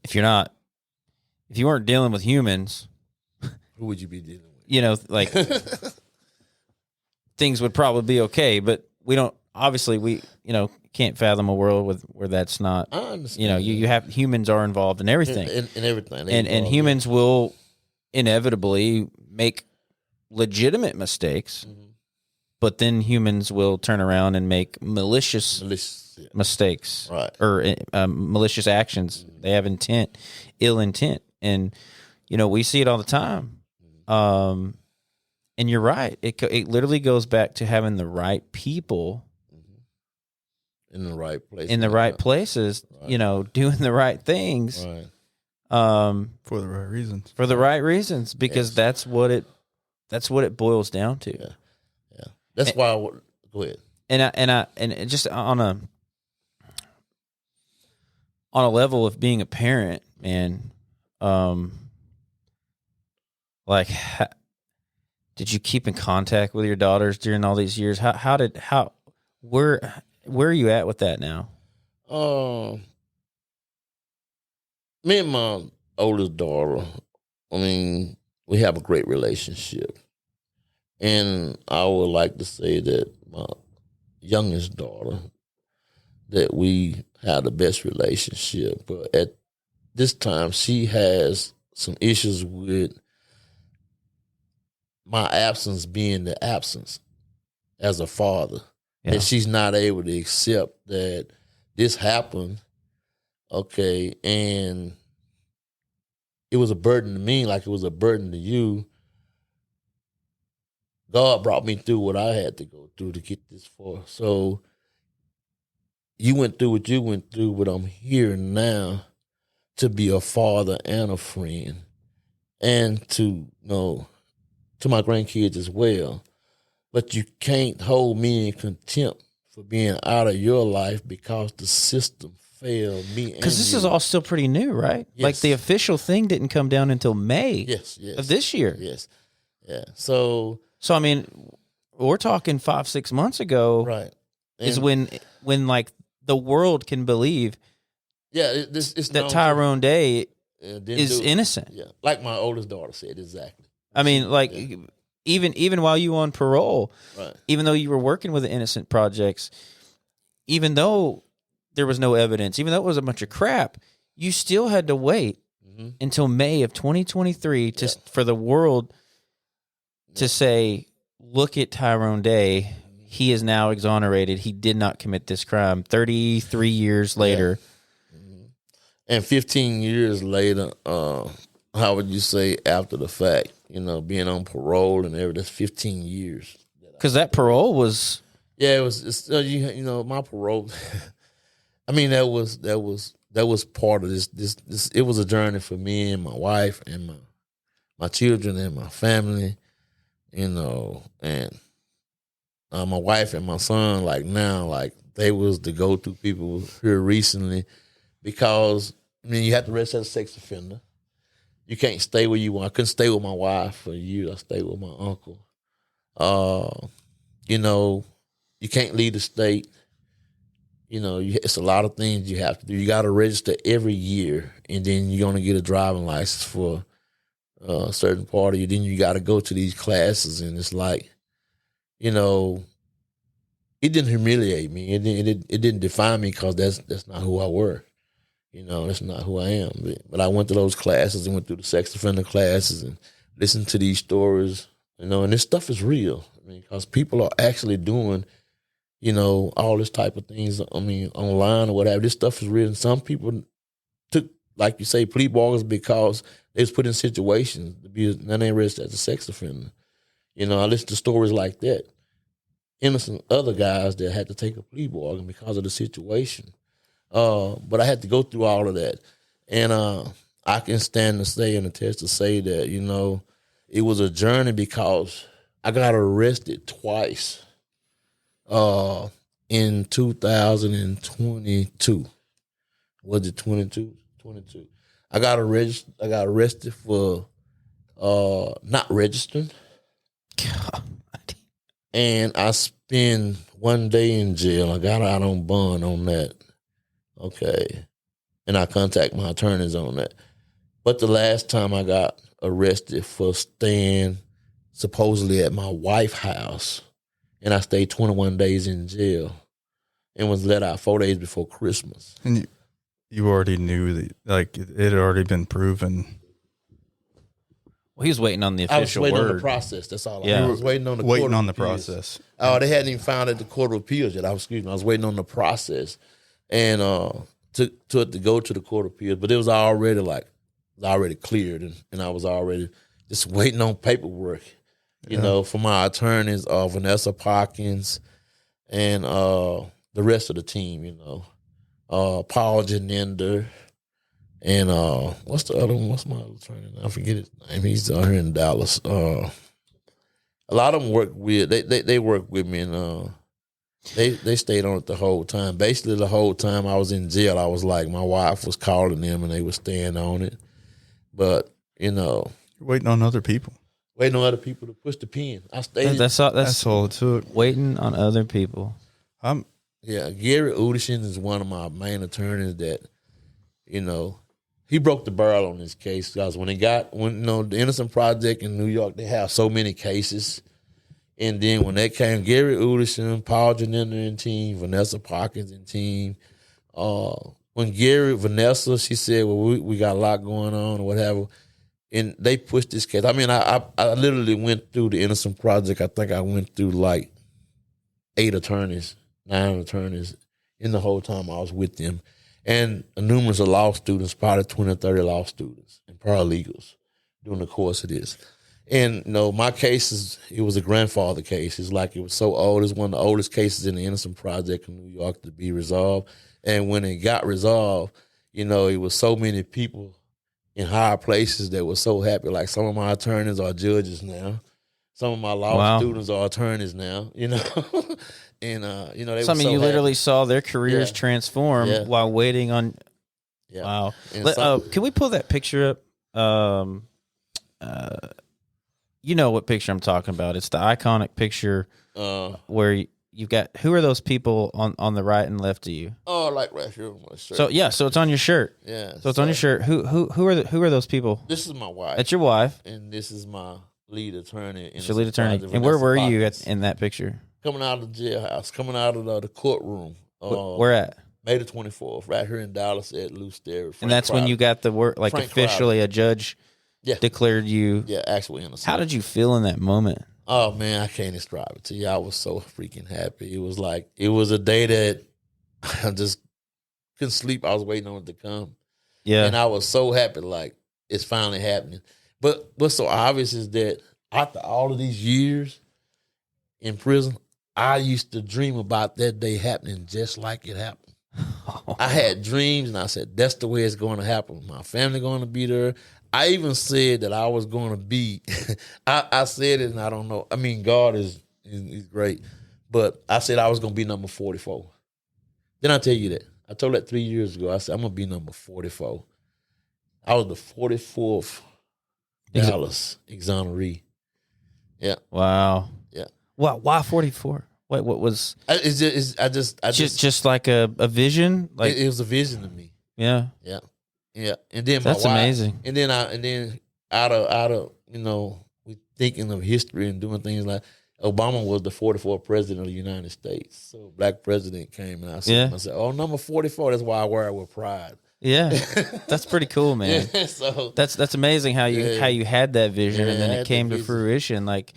If you weren't dealing with humans, who would you be dealing with? Like things would probably be okay, but we don't. Obviously, we can't fathom a world where that's not. I understand. You have humans are involved in everything, in everything, and humans will inevitably make legitimate mistakes. Mm-hmm. But then humans will turn around and make malicious mistakes, right? Or malicious actions. Mm-hmm. They have intent, ill intent, and we see it all the time. And you're right; it literally goes back to having the right people in the right place, in the right places. Right. Doing the right things, right? For the right reasons. For the right reasons, because that's what it boils down to. Yeah. That's why. Go ahead. And just on a level of being a parent, man, did you keep in contact with your daughters during all these years? Where are you at with that now? Me and my oldest daughter, we have a great relationship. And I would like to say that my youngest daughter, that we had the best relationship. But at this time, she has some issues with my absence being the absence as a father. Yeah. That she's not able to accept that this happened, okay, and it was a burden to me like it was a burden to you. God brought me through what I had to go through to get this far. So you went through what you went through, but I'm here now to be a father and a friend, and to my grandkids as well. But you can't hold me in contempt for being out of your life because the system failed me. Because this is all still pretty new, right? Yes. Like the official thing didn't come down until May of this year. Yes. Yeah. So we're talking 5-6 months ago, right? Is when like the world can believe, it's that Tyrone Day is innocent. Yeah, like my oldest daughter said, exactly. Even while you were on parole, right? Even though you were working with the Innocent Projects, even though there was no evidence, even though it was a bunch of crap, you still had to wait until May of 2023 for the world to say, look at Tyrone Day. He is now exonerated. He did not commit this crime. 33 years later. And 15 years later, how would you say after the fact, being on parole and everything, that's 15 years. Because that parole was... Yeah, it was, my parole, that was part of this, it was a journey for me and my wife and my children and my family. And my wife and my son, they was the go-to people here recently because, you have to register as a sex offender. You can't stay where you want. I couldn't stay with my wife for years. I stayed with my uncle. You can't leave the state. It's a lot of things you have to do. You got to register every year, and then you're going to get a driving license for a certain part of you. Then you got to go to these classes, and it's like, it didn't humiliate me. It didn't define me because that's not who I were. That's not who I am. But I went to those classes and went through the sex offender classes and listened to these stories, and this stuff is real. Because people are actually doing, all this type of things, online or whatever. This stuff is real. And some people took, like you say, plea bargains because they was put in situations to be, now they registered as a sex offender. I listen to stories like that. Innocent other guys that had to take a plea bargain because of the situation. But I had to go through all of that. And I can stand to say and attest to say that, you know, it was a journey because I got arrested twice in 2022. Was it 22? 22. I got arrested for not registering. God. And I spent 1 day in jail. I got out on bond on that. Okay. And I contact my attorneys on that. But the last time I got arrested for staying supposedly at my wife's house, and I stayed 21 days in jail and was let out 4 days before Christmas. And you already knew that, like, it had already been proven. Well, he was waiting on the official I was waiting word. on the process. That's all. Yeah. I was waiting on the Waiting court on of the appeals. process. Oh, they hadn't even found at the Court of Appeals yet. I was waiting on the process, and to go to the Court of Appeals. But it was already cleared, and I was already just waiting on paperwork, you know, for my attorneys, Vanessa Parkins, and the rest of the team, you know, Paul Janender. And what's the other one? What's my other attorney? I forget his name. He's out here in Dallas. A lot of them work with they work with me, and they stayed on it the whole time. Basically, the whole time I was in jail, I was like, my wife was calling them, and they were staying on it. But you know, You're waiting on other people. waiting on other people to push the pen. I stayed. That's all it took. waiting on other people. Yeah, Gary Udishin is one of my main attorneys that, you know, he broke the barrel on this case because when the Innocent Project in New York, they have so many cases. And then when they came, Gary Udishin, Paul Janender and team, Vanessa Parkins and team. When Vanessa, she said, well, we got a lot going on or whatever. And they pushed this case. I mean, I literally went through the Innocent Project. I think I went through like 9 attorneys in the whole time I was with them. And numerous of law students, probably 20 or 30 law students and paralegals during the course of this. And, you know, my case it was a grandfather case. It's like it was so old. It's one of the oldest cases in the Innocent Project in New York to be resolved. And when it got resolved, you know, it was so many people in higher places that were so happy. Like some of my attorneys are judges now. Some of my law students are attorneys now, you know. And, you know, they were so literally saw their careers transform while waiting on. Yeah. Wow. And Can we pull that picture up? You know what picture I'm talking about. It's the iconic picture where you've got, who are those people on the right and left of you? Oh, like right here on my shirt. So it's on your shirt. Yeah. So it's on your shirt. Who are those people? This is my wife. That's your wife. And this is my lead attorney. It's your lead attorney. And where were you in that picture? Coming out of the jailhouse, coming out of the courtroom. Where at? May the 24th, right here in Dallas at Luce Dairy. And that's when you got the work, like Frank officially Crowder. a judge declared you. Yeah, actually innocent. How did you feel in that moment? Oh, man, I can't describe it to you. I was so freaking happy. It was a day that I just couldn't sleep. I was waiting on it to come. Yeah. And I was so happy, like, it's finally happening. But what's so obvious is that after all of these years in prison, I used to dream about that day happening just like it happened. I had dreams, and I said, that's the way it's going to happen. My family going to be there. I even said that I was going to be, I said it, and I don't know. I mean, God is great. But I said I was going to be number 44. Then I tell you that. I told that 3 years ago. I said, I'm going to be number 44. I was the 44th Dallas exoneree. Yeah. Wow. Yeah. Wow. Why 44? What was? It's Just like a vision. Like it was a vision to me. Yeah. Yeah. Yeah. And then That's my wife, amazing. And then out of you know, we thinking of history and doing things like Obama was the 44th president of the United States. So black president came, and I said, oh, number 44. That's why I wear it with pride. Yeah, that's pretty cool, man. Yeah, so that's amazing how you had that vision and then it came to fruition. Like,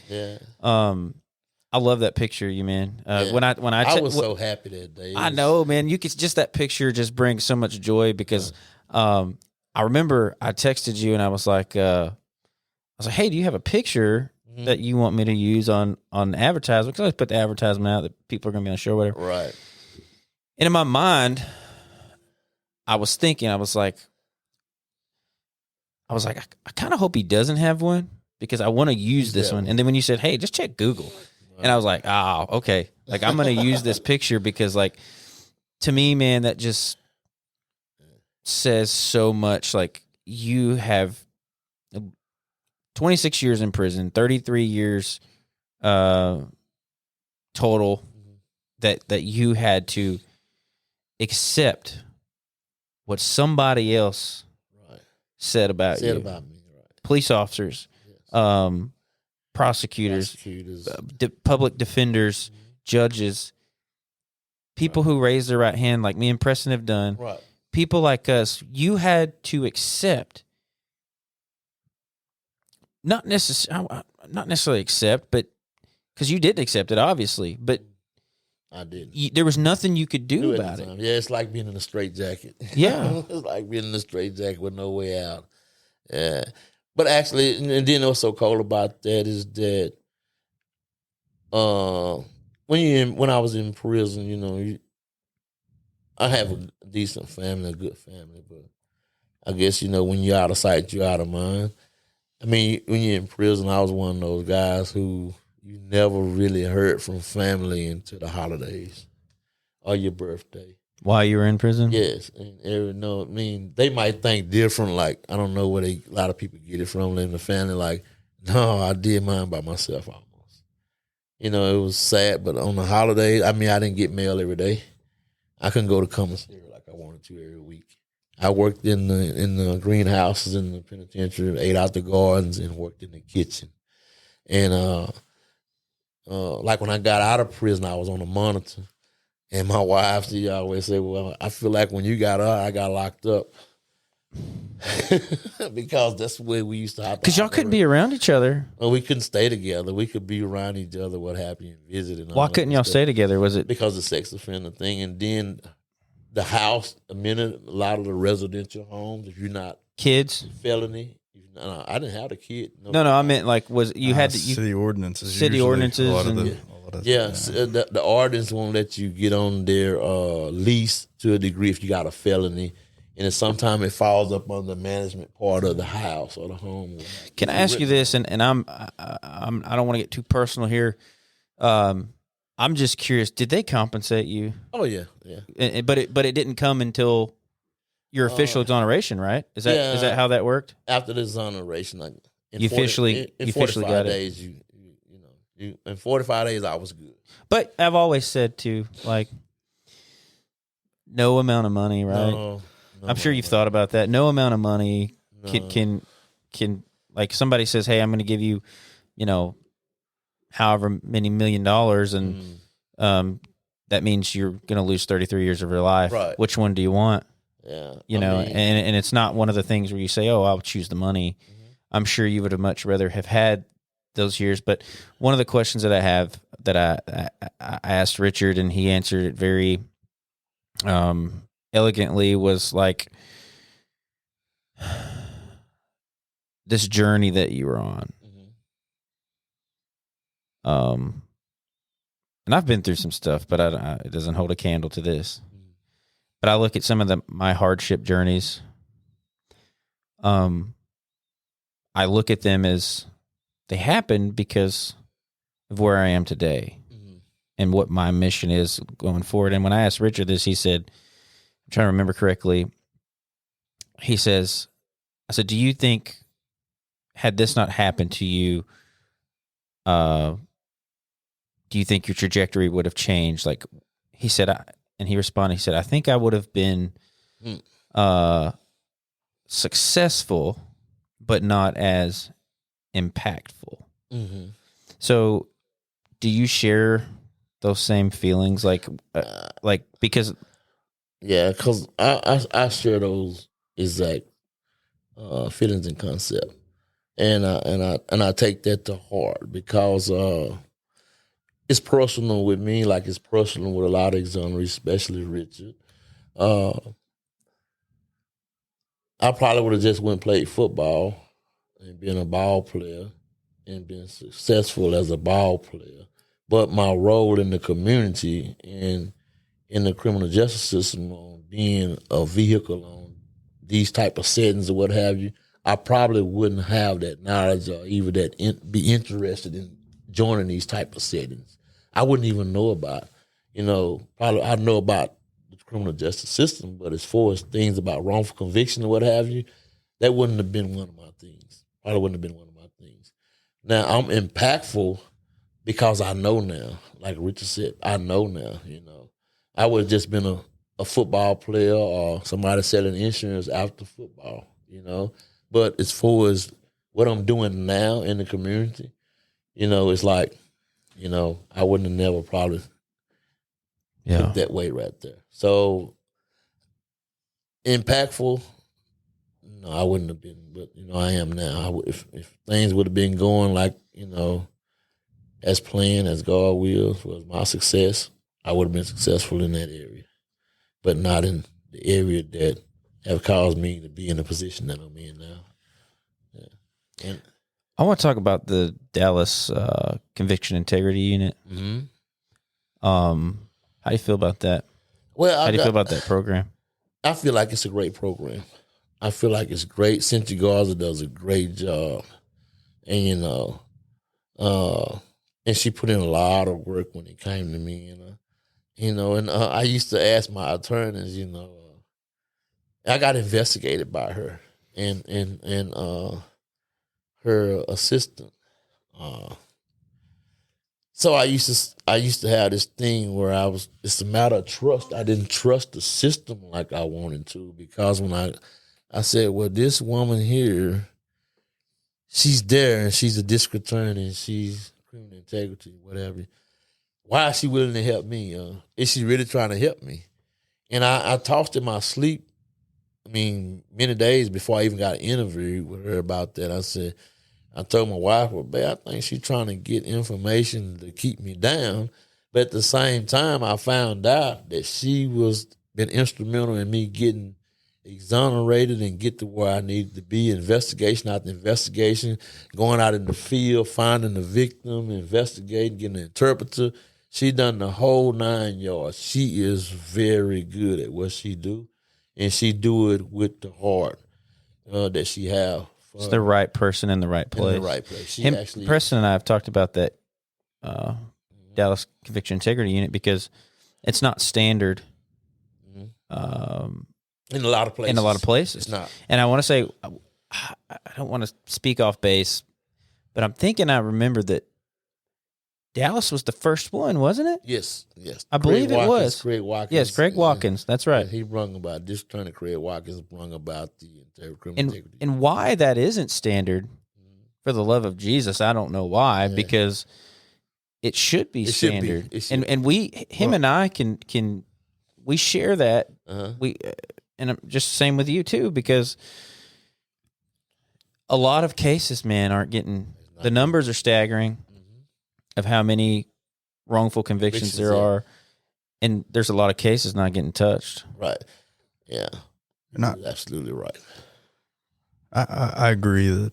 I love that picture, you man. When I was so happy that day. I know, man. You could just that picture just brings so much joy because I remember I texted you and I was like, hey, do you have a picture that you want me to use on advertisement? Because I put the advertisement out that people are going to be on the show, or whatever. Right. And in my mind, I was thinking, I was like, I kind of hope he doesn't have one because I want to use this one. And then when you said, hey, just check Google. And I was like, oh, okay. Like, I'm going to use this picture because, like, to me, man, that just says so much. Like, you have 26 years in prison, 33 years total that you had to accept what somebody else said about you. About me, right. Police officers, Yes. prosecutors, public defenders, judges, people who raise their right hand like me and Preston have done. Right. People like us, you had to accept, not necessarily accept, but because you did accept it, obviously, but I didn't. there was nothing you could do about it. Yeah, it's like being in a straitjacket. Yeah. It's like being in a straitjacket with no way out. Yeah. But actually, and then what's so cool about that is that when I was in prison, you know, I have a decent family, a good family, but I guess, you know, when you're out of sight, you're out of mind. I mean, when you're in prison, I was one of those guys who you never really heard from family until the holidays or your birthday. While you were in prison? Yes. And I mean, they might think different. Like, I don't know where a lot of people get it from in the family. Like, no, I did mine by myself almost. You know, it was sad, but on the holidays, I mean, I didn't get mail every day. I couldn't go to commissary like I wanted to every week. I worked in the greenhouses in the penitentiary, ate out the gardens, and worked in the kitchen. And like when I got out of prison, I was on a monitor. And my wife, she always said, well, I feel like when you got out, I got locked up. Because that's where we used to have to. Because y'all couldn't be around each other. Well, we couldn't stay together. We could be around each other, what happened, and visit. And Why couldn't y'all stay together? Was it because of the sex offender thing? And then the house, a lot of the residential homes, if you're not kids? Felony. No, I didn't have a kid. No, I meant like you had to city ordinances. City ordinances the ordinance won't let you get on their lease to a degree if you got a felony, and then sometimes it falls up on the management part of the house or the home. Can I ask you this? And I don't want to get too personal here. I'm just curious. Did they compensate you? Oh yeah. But it didn't come until your official exoneration, right? Is that how that worked? After the exoneration, like you officially got days, it. In 45 days, I was good. But I've always said too, like, no amount of money, right? No I'm sure you've thought about that. No amount of money can like somebody says, hey, I'm going to give you, you know, however many $1 million, and that means you're going to lose 33 years of your life. Right. Which one do you want? Yeah, and it's not one of the things where you say, oh, I'll choose the money. Mm-hmm. I'm sure you would have much rather have had those years. But one of the questions that I have that I asked Richard, and he answered it very elegantly, was like this journey that you were on. Mm-hmm. And I've been through some stuff, but it doesn't hold a candle to this. But I look at some of my hardship journeys. I look at them as they happened because of where I am today and what my mission is going forward. And when I asked Richard this, he said, I'm trying to remember correctly, he says, I said, do you think had this not happened to you, do you think your trajectory would have changed? Like he said, and he responded, he said, I think I would have been successful, but not as impactful. Mm-hmm. So do you share those same feelings? Like because. Yeah, because I share those exact feelings and concept. And I take that to heart because it's personal with me, like it's personal with a lot of exonerees, especially Richard. I probably would have just went and played football and been a ball player and been successful as a ball player. But my role in the community and in the criminal justice system on being a vehicle on these type of settings or what have you, I probably wouldn't have that knowledge or even be interested in joining these type of settings. I wouldn't even know about, probably I know about the criminal justice system, but as far as things about wrongful conviction or what have you, that wouldn't have been one of my things. Probably wouldn't have been one of my things. Now, I'm impactful because I know now. Like Richard said, I know now, I would have just been a football player or somebody selling insurance after football, But as far as what I'm doing now in the community, it's like, I wouldn't have never probably took that way right there. So impactful, no, I wouldn't have been, but I am now. If things would have been going like as planned, as God wills, was my success, I would have been successful in that area, but not in the area that have caused me to be in the position that I'm in now. Yeah. And I want to talk about the Dallas Conviction Integrity Unit. Mm-hmm. How do you feel about that? Well, how do you feel about that program? I feel like it's a great program. I feel like it's great. Cynthia Garza does a great job, and and she put in a lot of work when it came to me, and I used to ask my attorneys, I got investigated by her and her assistant. So I used to have this thing where it's a matter of trust. I didn't trust the system like I wanted to, because when I said, well, this woman here, she's there and she's a district attorney and she's criminal integrity, whatever. Why is she willing to help me? Is she really trying to help me? And I tossed in my sleep, many days before I even got interviewed with her about that. I told my wife, well, babe, I think she's trying to get information to keep me down. But at the same time, I found out that she was been instrumental in me getting exonerated and get to where I needed to be, investigation after investigation, going out in the field, finding the victim, investigating, getting an interpreter. She done the whole 9 yards. She is very good at what she do, and she do it with the heart that she have. It's the right person in the right place. In the right place. Preston and I have talked about that Dallas Conviction Integrity Unit because it's not standard. In a lot of places. It's not. And I want to say, I don't want to speak off base, but I'm thinking I remember that Dallas was the first one, wasn't it? Yes. I believe it was. Craig Watkins. Yes, Craig Watkins. That's right. He brung about, this attorney Craig Watkins brung about the criminal integrity. And why that isn't standard, for the love of Jesus, I don't know why, because it should be standard. And him and I can we share that. And I'm just same with you too, because a lot of cases, man, aren't getting, the numbers are staggering of how many wrongful convictions there are. And there's a lot of cases not getting touched. Right. Yeah. You're absolutely right. I agree that,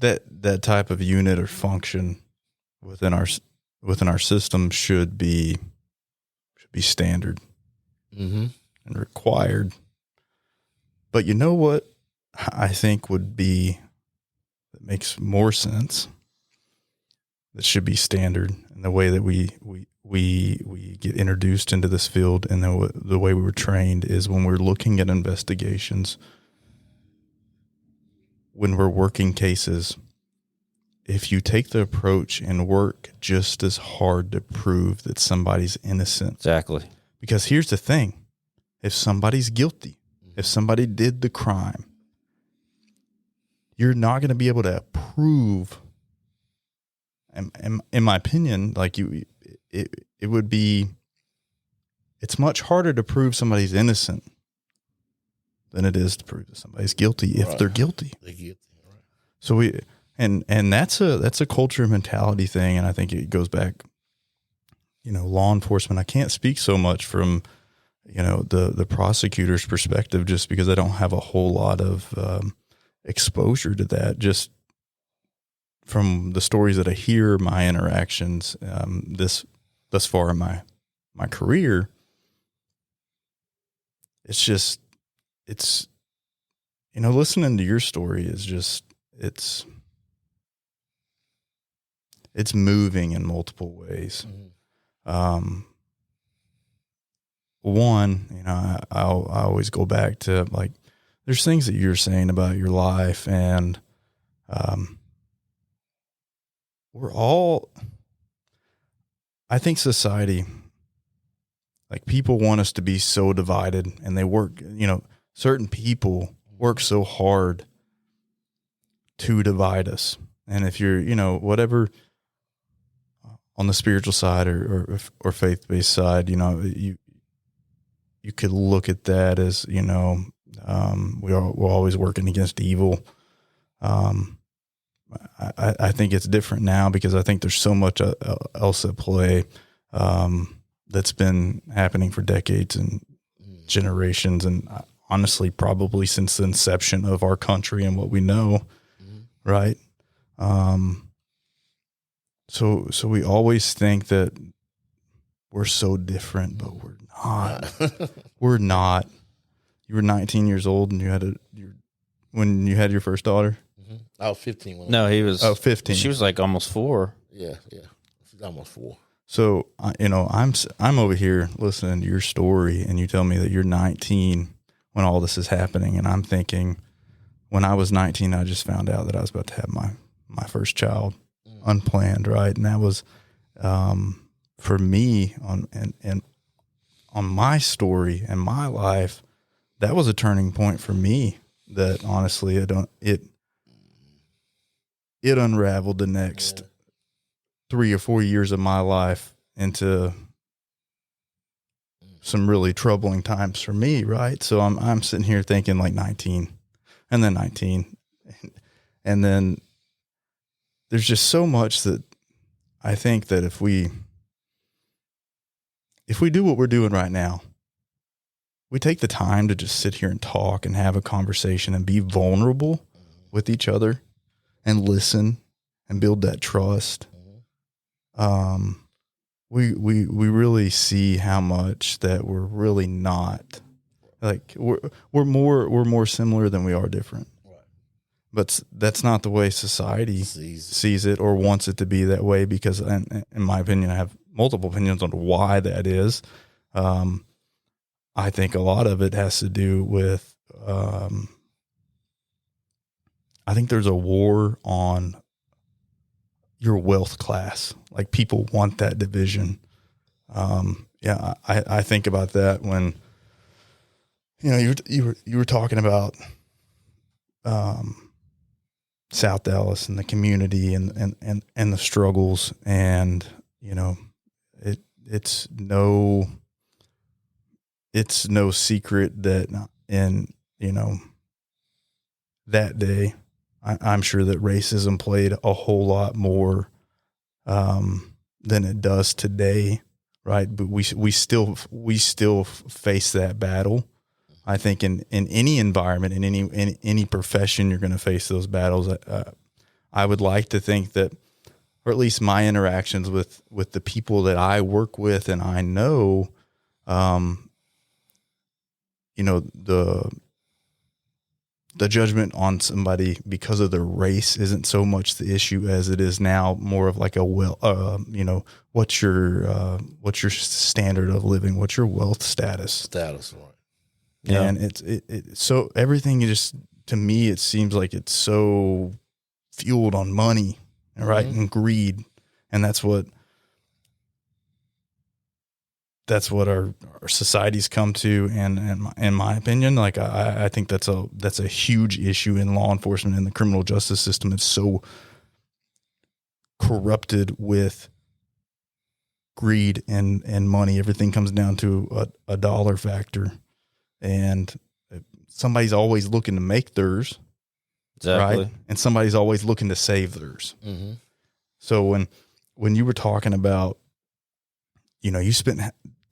that type of unit or function within our system should be standard and required. But you know what I think that makes more sense, that should be standard in the way that we get introduced into this field, and the way we were trained is when we're looking at investigations, when we're working cases, if you take the approach and work just as hard to prove that somebody's innocent. Exactly. Because here's the thing. If somebody's guilty, if somebody did the crime, you're not going to be able to prove, in my opinion, it's much harder to prove somebody's innocent than it is to prove that somebody's guilty if they're guilty. They're guilty, right. So and that's a culture mentality thing, and I think it goes back, law enforcement. I can't speak so much from, the prosecutor's perspective, just because I don't have a whole lot of exposure to that. Just from the stories that I hear, my interactions, thus far in my career, it's listening to your story is just, it's moving in multiple ways. One, I always go back to, like, there's things that you're saying about your life, and I think society, like, people want us to be so divided, and they work, certain people work so hard to divide us. And if you're, whatever, on the spiritual side or faith-based side, you could look at that as, we're always working against evil. I think it's different now because I think there's so much else at play that's been happening for decades and generations, and honestly, probably since the inception of our country and what we know, right? So we always think that we're so different, but we're not. We're not. You were 19 years old and when you had your first daughter? I was 15. No, he was. 15. She was like almost 4. Yeah. She's almost 4. So, I'm over here listening to your story, and you tell me that you're 19 when all this is happening. And I'm thinking, when I was 19, I just found out that I was about to have my first child, unplanned. Right. And that was, for me on my story and my life, that was a turning point for me that honestly, it unraveled the next 3 or 4 years of my life into some really troubling times for me. Right. So I'm sitting here thinking, like, 19 and then 19. And then there's just so much that I think that if we do what we're doing right now, we take the time to just sit here and talk and have a conversation and be vulnerable with each other and listen and build that trust. We really see how much that we're really not, like, we're more similar than we are different. Right. But that's not the way society sees it or wants it to be that way, because in my opinion, I have multiple opinions on why that is. I think a lot of it has to do with, I think there's a war on your wealth class. Like, people want that division. I think about that when, you were talking about, South Dallas and the community and the struggles, and, it's no secret that that day, I'm sure that racism played a whole lot more than it does today, right? But we still face that battle. I think in any environment, in any profession, you're going to face those battles. I would like to think that, or at least my interactions with the people that I work with and I know, the judgment on somebody because of their race isn't so much the issue as it is now more of like what's your standard of living? What's your wealth status? Right. Yeah. And it's so everything just, to me, it seems like it's so fueled on money, right? Mm-hmm. And greed. And that's what our society's come to. And in my opinion, like, I think that's a huge issue in law enforcement and the criminal justice system. It's so corrupted with greed and money. Everything comes down to a dollar factor, and somebody's always looking to make theirs. Exactly. Right. And somebody's always looking to save theirs. Mm-hmm. So when you were talking about, you spent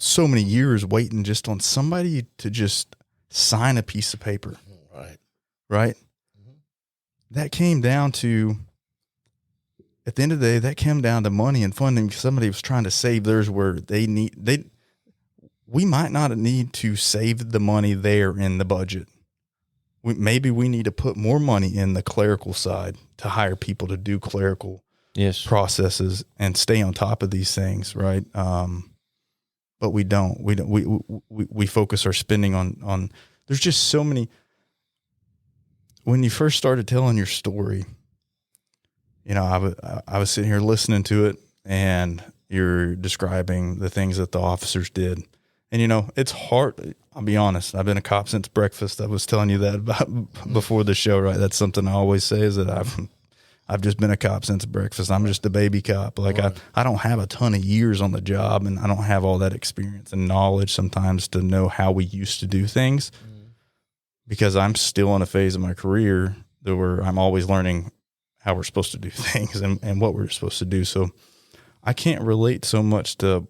so many years waiting just on somebody to just sign a piece of paper. Right. Mm-hmm. That came down to at the end of the day, that came down to money and funding because somebody was trying to save theirs where we might not need to save the money there in the budget. Maybe we need to put more money in the clerical side to hire people to do clerical processes and stay on top of these things, right? But we don't. We focus our spending on. There's just so many. When you first started telling your story, I was sitting here listening to it, and you're describing the things that the officers did. And, it's hard. I'll be honest. I've been a cop since breakfast. I was telling you that about before the show, right? That's something I always say is that I've just been a cop since breakfast. I'm just a baby cop. Like I don't have a ton of years on the job, and I don't have all that experience and knowledge sometimes to know how we used to do things because I'm still in a phase of my career where I'm always learning how we're supposed to do things and what we're supposed to do. So I can't relate so much to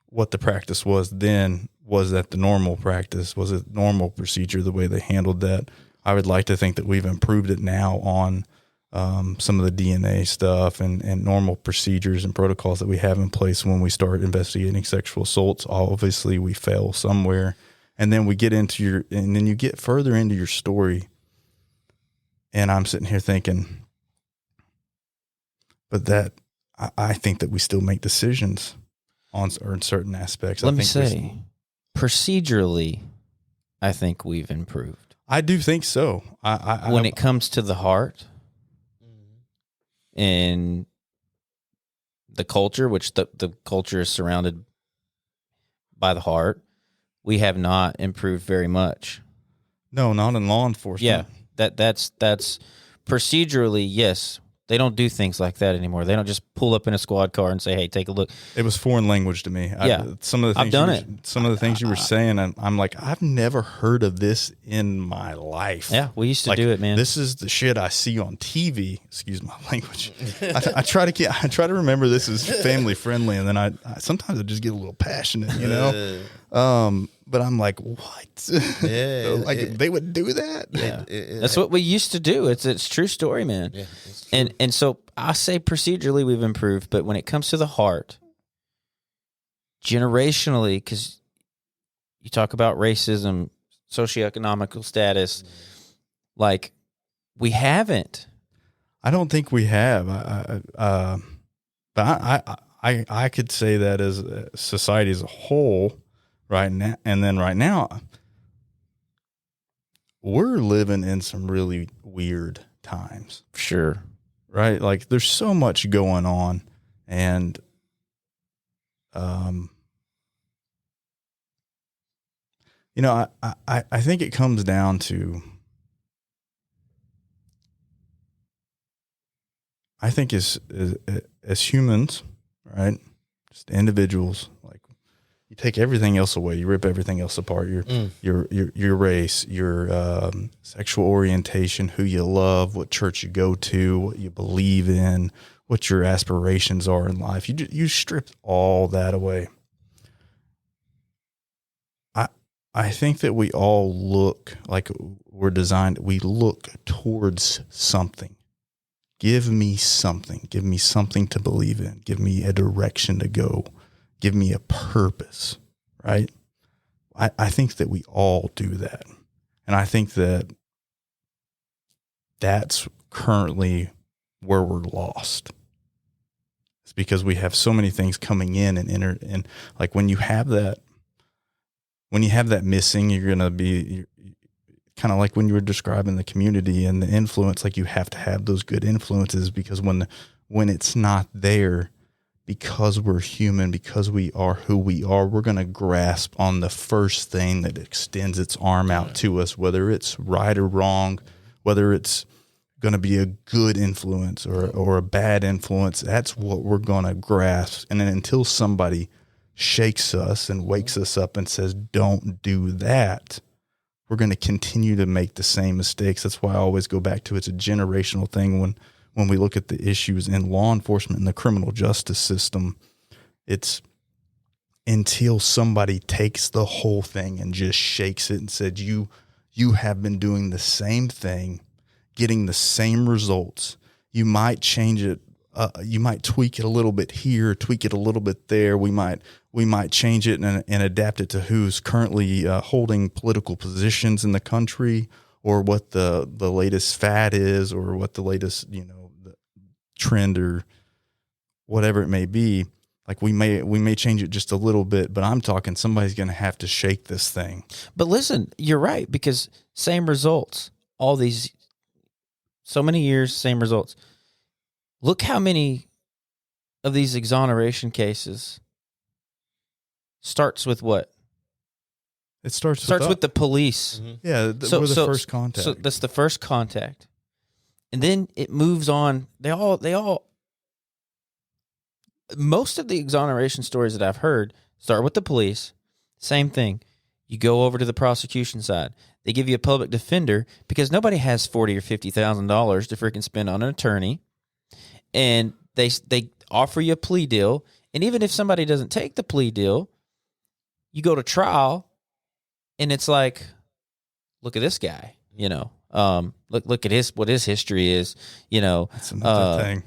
what the practice was then. Was that the normal practice? Was it normal procedure, the way they handled that? I would like to think that we've improved it now on some of the DNA stuff and normal procedures and protocols that we have in place when we start investigating sexual assaults. Obviously, we fail somewhere. And then we get and then you get further into your story. And I'm sitting here thinking, but I think that we still make decisions on certain aspects. Let me say, procedurally, I think we've improved. I do think so. When it comes to the heart and the culture, which the culture is surrounded by the heart, we have not improved very much. No, not in law enforcement. Yeah, that's procedurally, yes. They don't do things like that anymore. They don't just pull up in a squad car and say, "Hey, take a look." It was foreign language to me. Some of the things I've done it. Some of the things you were saying, I'm like, I've never heard of this in my life. Yeah, we used to do it, man. This is the shit I see on TV. Excuse my language. I try to remember this is family friendly, and then I sometimes I just get a little passionate, But I'm like, what? Yeah, they would do that? Yeah, that's what we used to do. It's true story, man. Yeah, and so I say procedurally we've improved, but when it comes to the heart, generationally, because you talk about racism, socioeconomical status, like we haven't. I don't think we have. But I could say that as a society as a whole. Right now, we're living in some really weird times. Sure. Right? Like there's so much going on, and I think it comes down to, I think as humans, right? Just individuals, like, you take everything else away. You rip everything else apart. Your race, your sexual orientation, who you love, what church you go to, what you believe in, what your aspirations are in life. You strip all that away. I think that we all look like we're designed. We look towards something. Give me something. Give me something to believe in. Give me a direction to go. Give me a purpose, right? I think that we all do that. And I think that that's currently where we're lost. It's because we have so many things coming in and like when you have that missing, you're going to be kind of like when you were describing the community and the influence, like you have to have those good influences, because when it's not there, because we're human, because we are who we are, we're going to grasp on the first thing that extends its arm out to us, whether it's right or wrong, whether it's going to be a good influence or a bad influence. That's what we're going to grasp. And then until somebody shakes us and wakes us up and says, don't do that, we're going to continue to make the same mistakes. That's why I always go back to it's a generational thing. When we look at the issues in law enforcement and the criminal justice system, it's until somebody takes the whole thing and just shakes it and said, you have been doing the same thing, getting the same results. you might change it. You might tweak it a little bit here, tweak it a little bit there. We might change it and adapt it to who's currently holding political positions in the country, or what the latest fad is, or what the latest, the trend or whatever it may be. Like we may change it just a little bit, but I'm talking somebody's going to have to shake this thing. But listen, you're right, because same results, all these, so many years, same results. Look how many of these exoneration cases starts with what? It starts with the police. Mm-hmm. Yeah, we're the first contact. So that's the first contact. And then it moves on. They all most of the exoneration stories that I've heard start with the police. Same thing. You go over to the prosecution side. They give you a public defender because nobody has $40,000 or $50,000 to freaking spend on an attorney. And they offer you a plea deal. And even if somebody doesn't take the plea deal, you go to trial, and it's like, look at this guy, look at what his history is, That's another thing.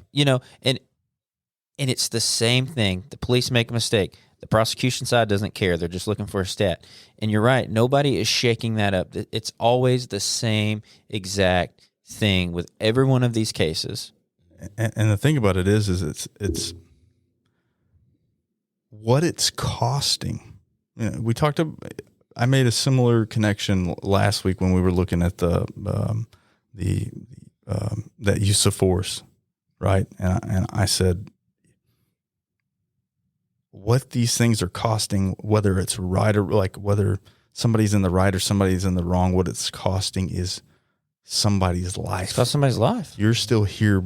And it's the same thing. The police make a mistake. The prosecution side doesn't care. They're just looking for a stat. And you're right. Nobody is shaking that up. It's always the same exact thing with every one of these cases. And the thing about it is it's what it's costing. We talked about, I made a similar connection last week when we were looking at that use of force, right? And I said, what these things are costing, whether it's right or whether somebody's in the right or somebody's in the wrong, what it's costing is somebody's life. It's cost somebody's life. You're still here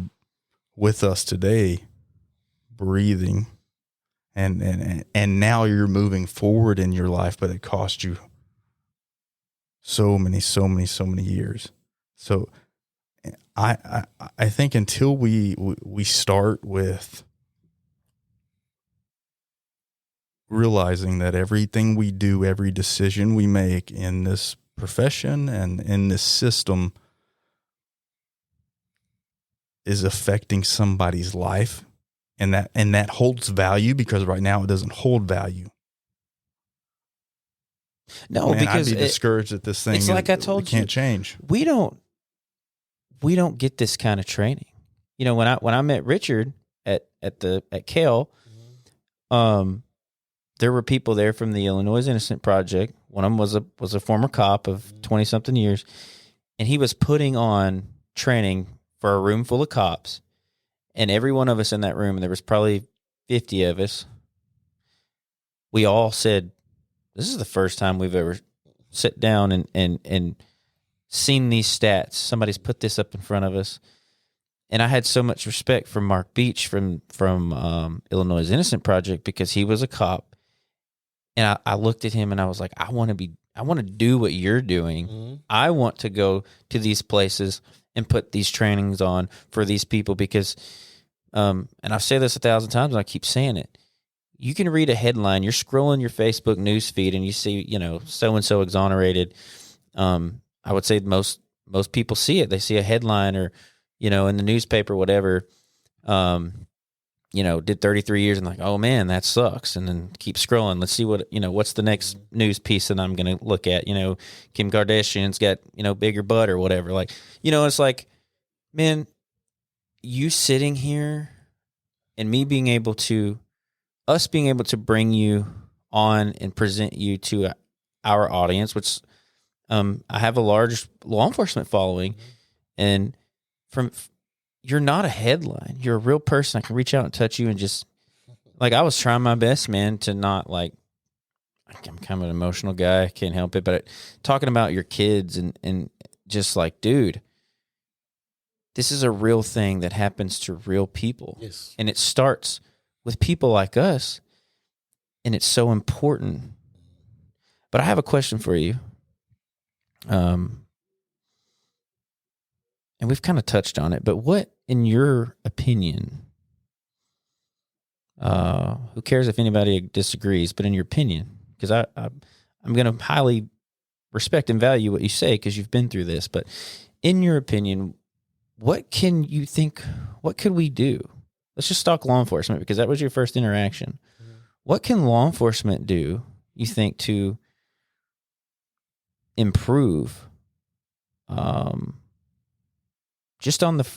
with us today, breathing, and now you're moving forward in your life, but it cost you so many years. So I think until we start with realizing that everything we do, every decision we make in this profession and in this system is affecting somebody's life, and that holds value, because right now it doesn't hold value. No, because I'd be discouraged at this thing. It's like I told you, can't change. We don't get this kind of training. When I met Richard at Cale, there were people there from the Illinois Innocent Project. One of them was a former cop of 20-something years, and he was putting on training for a room full of cops. And every one of us in that room, and there was probably 50 of us, we all said, this is the first time we've ever sat down and seen these stats. Somebody's put this up in front of us. And I had so much respect for Mark Beach from Illinois Innocent Project, because he was a cop. And I looked at him and I was like, I want to do what you're doing. Mm-hmm. I want to go to these places and put these trainings on for these people, because, and I've said this 1,000 times and I keep saying it. You can read a headline. You're scrolling your Facebook news feed and you see, so-and-so exonerated. I would say most people see it. They see a headline or, in the newspaper, whatever, did 33 years and like, oh man, that sucks. And then keep scrolling. Let's see what's the next news piece that I'm going to look at. Kim Kardashian's got, bigger butt or whatever. Like, it's like, man, you sitting here and us being able to bring you on and present you to our audience, which I have a large law enforcement following, and you're not a headline. You're a real person. I can reach out and touch you and just, I was trying my best, man, to not I'm kind of an emotional guy. I can't help it. But talking about your kids and just dude, this is a real thing that happens to real people. Yes. And it starts with people like us, and it's so important. But I have a question for you. And we've kind of touched on it, but what, in your opinion, who cares if anybody disagrees, but in your opinion, because I'm going to highly respect and value what you say because you've been through this, but in your opinion, what can you think? What could we do? Let's just talk law enforcement because that was your first interaction. Mm-hmm. What can law enforcement do, you think, to improve, just on the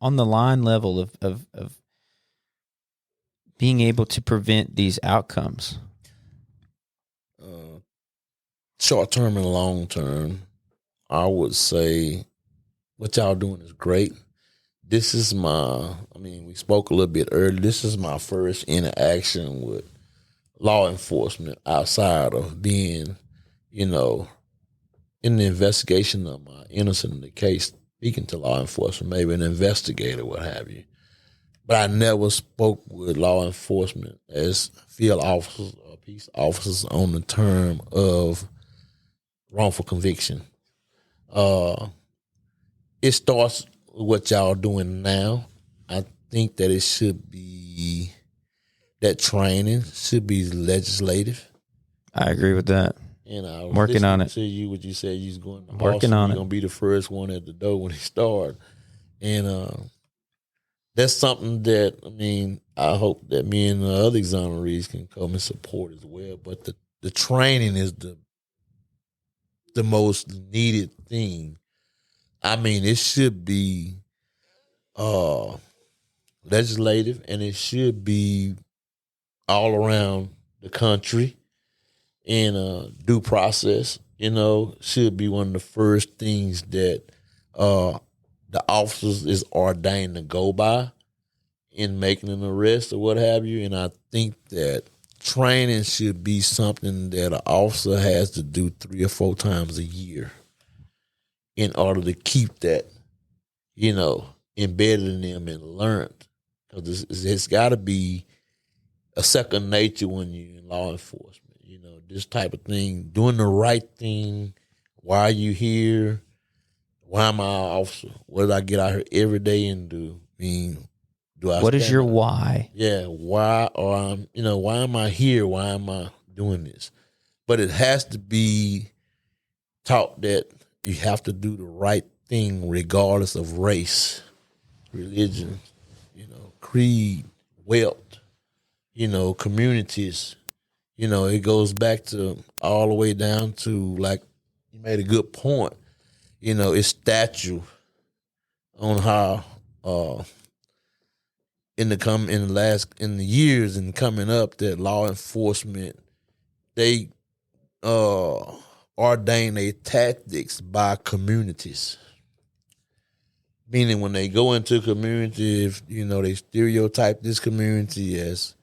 line level of being able to prevent these outcomes? Short term and long term, I would say what y'all doing is great. This is we spoke a little bit earlier. This is my first interaction with law enforcement outside of being, in the investigation of my innocent in the case, speaking to law enforcement, maybe an investigator, what have you. But I never spoke with law enforcement as field officers or peace officers on the term of wrongful conviction. It starts with what y'all doing now. I think that it should be, that training should be legislative. I agree with that. And I was working on it. To you, what you said, you was going to working on it. You're going to be the first one at the door when he start. And that's something that, I hope that me and the other exonerees can come and support as well. But the training is the most needed thing. It should be legislative, and it should be all around the country. And due process, should be one of the first things that the officers is ordained to go by in making an arrest or what have you. And I think that training should be something that an officer has to do 3 or 4 times a year in order to keep that, embedded in them and learned. Because it's got to be a second nature when you're in law enforcement. This type of thing, doing the right thing. Why are you here? Why am I an officer? What did I get out here every day and do? What is your why? Yeah, why? Or why am I here? Why am I doing this? But it has to be taught that you have to do the right thing regardless of race, religion, creed, wealth, communities. It goes back to all the way down to, like, you made a good point. It's statute on how in the years and coming up that law enforcement, they ordain their tactics by communities. Meaning when they go into a community, if, they stereotype this community as,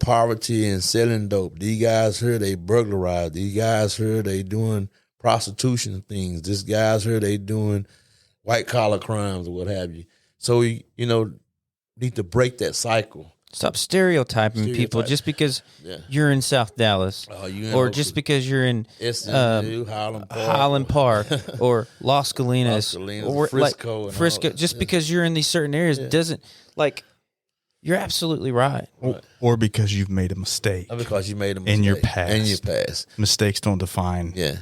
poverty and selling dope. These guys here, they burglarize. These guys here, they doing prostitution things. This guys here, they doing white collar crimes or what have you. So, need to break that cycle. Stop stereotyping people just because you're in South Dallas, or just because you're in Highland Park or Las Colinas, or Frisco. Just because you're in these certain areas doesn't, you're absolutely right. Or because you've made a mistake. Or because you made a mistake in your past. In your past. Mistakes don't define. Yeah.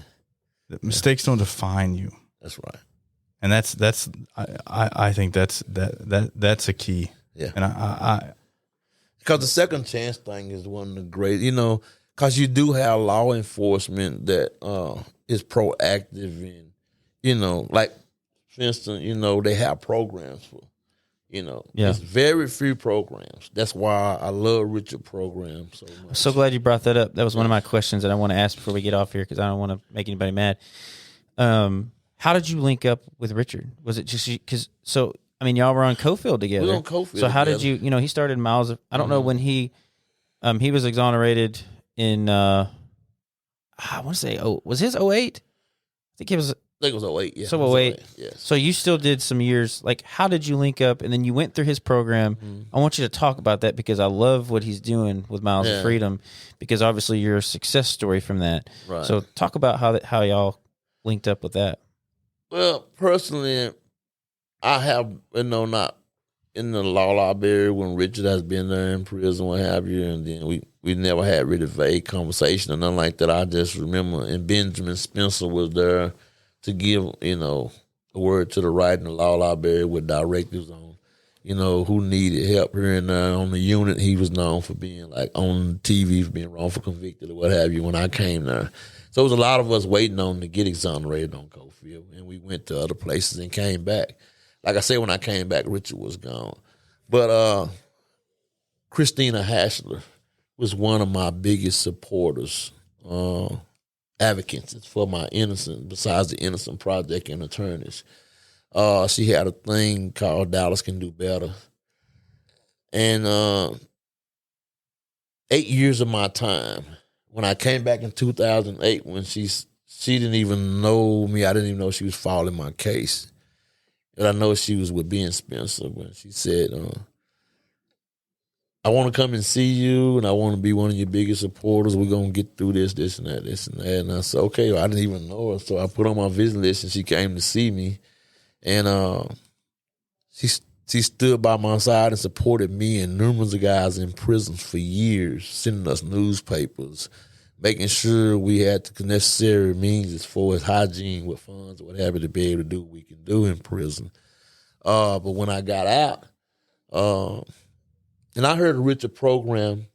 Mistakes don't define you. That's right. And I think that's a key. Yeah. And because the second chance thing is one of the great, because you do have law enforcement that is proactive in, like, for instance, they have programs for, there's very few programs. That's why I love Richard programs so much. I'm so glad you brought that up. That was one of my questions that I want to ask before we get off here because I don't want to make anybody mad. How did you link up with Richard? Was it just because? So y'all were on Cofield together. We were on Cofield. So how together. did you? He started miles. I don't know when he was exonerated in. I want to say, was his 08? I think it was 08. Yeah. So 08. Yes. So you still did some years. Like, how did you link up? And then you went through his program. Mm-hmm. I want you to talk about that because I love what he's doing with Miles of Freedom. Because obviously you're a success story from that. Right. So talk about how y'all linked up with that. Well, personally, I have not in the law library when Richard has been there in prison, what have you, and then we never had really vague conversation or nothing like that. I just remember, and Benjamin Spencer was there to give, a word to the right in the law library with directives on, who needed help here and there. On the unit, he was known for being like on TV, for being wrongful convicted or what have you when I came there. So it was a lot of us waiting on to get exonerated on Cofield, and we went to other places and came back. Like I said, when I came back, Richard was gone. But Christina Hashler was one of my biggest supporters, advocates for my innocence, besides the Innocent Project and attorneys. She had a thing called Dallas Can Do Better. And 8 years of my time, when I came back in 2008, when she didn't even know me, I didn't even know she was following my case. And I know she was with Ben Spencer when she said, I want to come and see you, and I want to be one of your biggest supporters. We're going to get through this and that, this and that. And I said, okay, well, I didn't even know her. So I put on my visit list, and she came to see me. And she stood by my side and supported me and numerous of guys in prisons for years, sending us newspapers, making sure we had the necessary means as far as hygiene with funds or what have you to be able to do what we can do in prison. But when I got out, and I heard a Richard program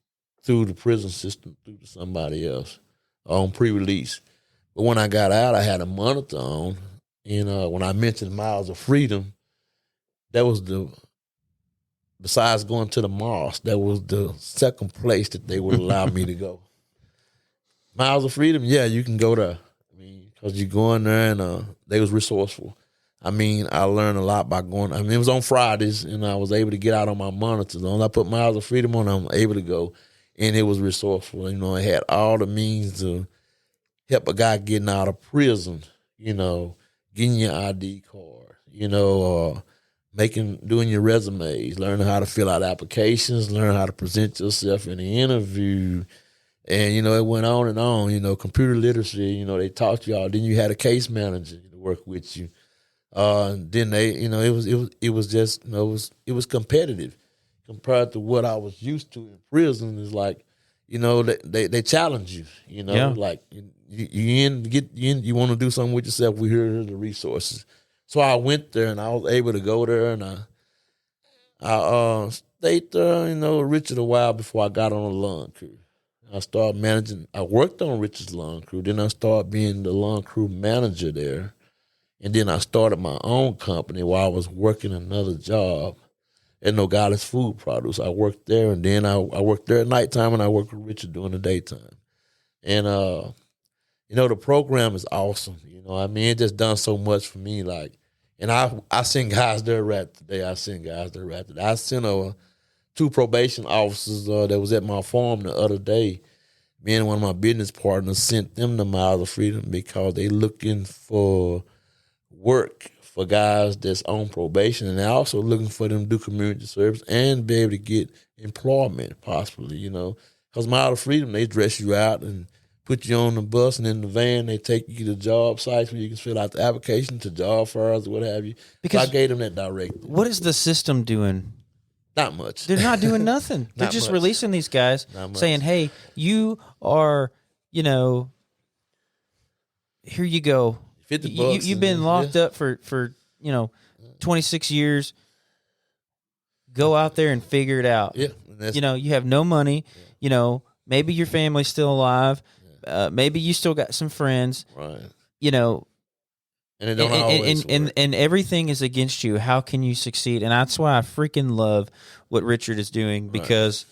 through the prison system, through to somebody else on pre-release. But when I got out, I had a monitor on. And when I mentioned Miles of Freedom, that was besides going to the mosque, that was the second place that they would allow me to go. Miles of Freedom, yeah, you can go there. I mean, because you go in there and they was resourceful. I mean, I learned a lot by going. I mean, it was on Fridays, and I was able to get out on my monitors. When I put Miles of Freedom on, I'm able to go, and it was resourceful. It had all the means to help a guy getting out of prison, getting your ID card, doing your resumes, learning how to fill out applications, learn how to present yourself in the interview. And, it went on and on, computer literacy, they taught you all. Then you had a case manager to work with you. Then they, it was competitive compared to what I was used to in prison. Is like, they challenge you, like you want to do something with yourself. We here are the resources. So I went there and I was able to go there and I stayed there, Richard a while before I got on the lawn crew. I started managing. I worked on Richard's lawn crew. Then I started being the lawn crew manager there. And then I started my own company while I was working another job at Nogales Food Produce. I worked there, and then I worked there at nighttime, and I worked with Richard during the daytime. And, the program is awesome. It just done so much for me. And I send guys there right today. I send 2 probation officers that was at my farm the other day. Me and one of my business partners sent them the Miles of Freedom because they looking for work for guys that's on probation, and they're also looking for them to do community service and be able to get employment possibly, because Miles of Freedom, they dress you out and put you on the bus and in the van. They take you to job sites where you can fill out the application to job fairs or what have you. Because so I gave them that directive. What is the system doing? Not much. They're not doing nothing. They're just releasing these guys saying, hey, you are, here you go. You've been locked up for 26 years. Go out there and figure it out. Yeah. You have no money. Yeah. Maybe your family's still alive. Maybe you still got some friends. Right. And it don't always work. And everything is against you. How can you succeed? And that's why I freaking love what Richard is doing, because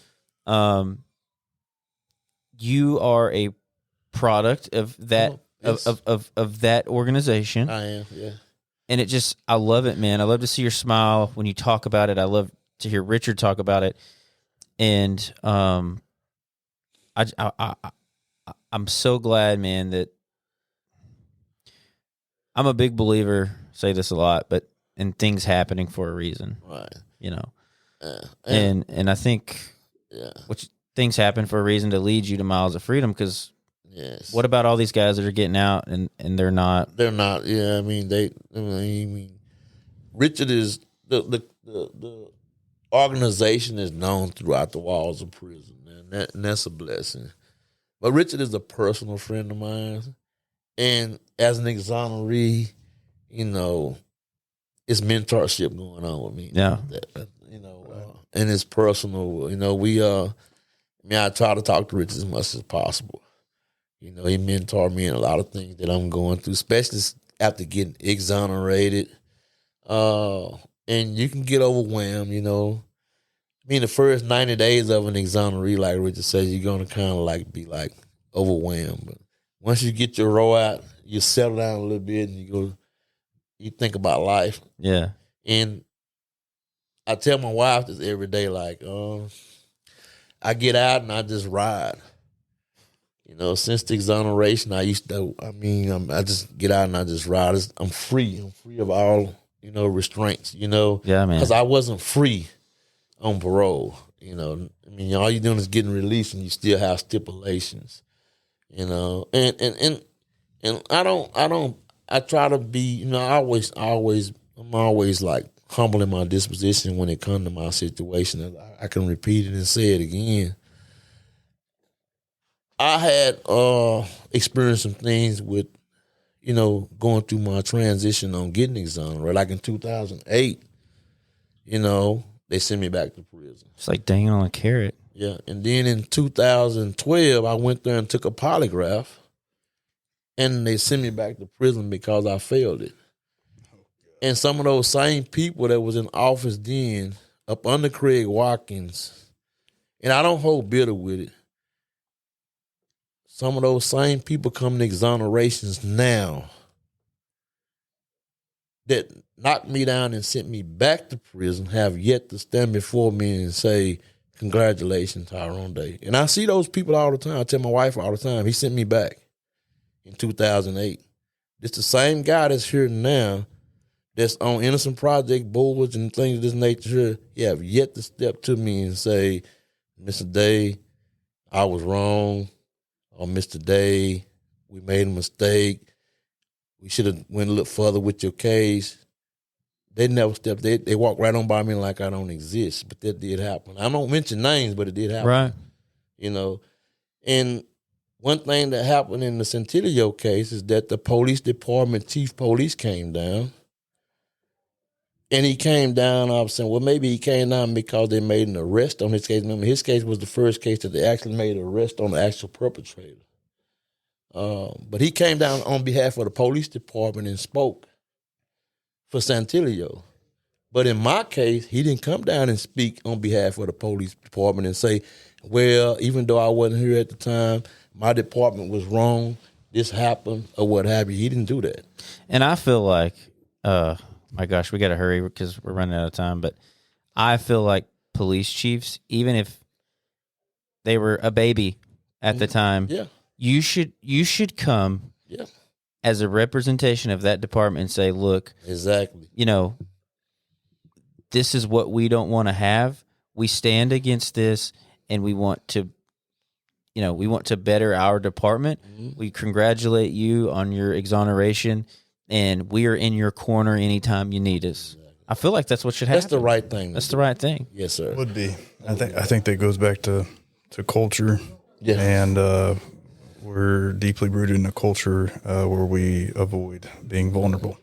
you are a product of that of that organization. I am, yeah. And I love it, man. I love to see your smile when you talk about it. I love to hear Richard talk about it. And I'm so glad, man, that I'm a big believer, say this a lot, but in things happening for a reason. Right. And I think things happen for a reason to lead you to Miles of Freedom, because what about all these guys that are getting out and they're not? They're not. Yeah, Richard is the organization is known throughout the walls of prison, and that's a blessing. But Richard is a personal friend of mine, and as an exoneree, it's mentorship going on with me. Yeah. And it's personal. I try to talk to Rich as much as possible. He mentored me in a lot of things that I'm going through, especially after getting exonerated. And you can get overwhelmed, the first 90 days of an exoneree, like Richard says, you're going to kind of be overwhelmed. But once you get your row out, you settle down a little bit and you think about life. Yeah. And I tell my wife this every day, I get out and I just ride. Since the exoneration, I just get out and I just ride. I'm free. I'm free of all, restraints, Yeah, man. Because I wasn't free on parole. All you're doing is getting released and you still have stipulations, and I try to be, I'm always humble in my disposition when it comes to my situation. I can repeat it and say it again. I had experienced some things with, going through my transition on getting exonerated. Like in 2008, they sent me back to prison. It's like dangling on a carrot. Yeah. And then in 2012, I went there and took a polygraph, and they sent me back to prison because I failed it. And some of those same people that was in office then, up under Craig Watkins, and I don't hold bitter with it, some of those same people come to exonerations now that knocked me down and sent me back to prison have yet to stand before me and say, congratulations, Tyrone Day. And I see those people all the time. I tell my wife all the time, he sent me back in 2008. It's the same guy that's here now that's on innocent project boards and things of this nature. He have yet to step to me and say, Mr. Day, I was wrong. Or Mr. Day, we made a mistake. We should have went a little further with your case. They never stepped. They walked right on by me like I don't exist. But that did happen. I don't mention names, but it did happen. Right. And one thing that happened in the Centilio case is that the police department chief police came down. And he came down, I was saying, well, maybe he came down because they made an arrest on his case. Remember, his case was the first case that they actually made an arrest on the actual perpetrator. But he came down on behalf of the police department and spoke for Santilio. But in my case, he didn't come down and speak on behalf of the police department and say, well, even though I wasn't here at the time, my department was wrong, this happened, or what have you. He didn't do that. And I feel like, my gosh, we got to hurry because we're running out of time. But I feel like police chiefs, even if they were a baby at the time, you should come as a representation of that department and say, look, exactly, this is what we don't want to have. We stand against this, and we want to, better our department. Mm-hmm. We congratulate you on your exoneration. And we are in your corner anytime you need us. I feel like that's what should happen. That's the right thing. That's the right thing. Yes, sir. Would be. I think that goes back to culture. Yeah. And we're deeply rooted in a culture where we avoid being vulnerable.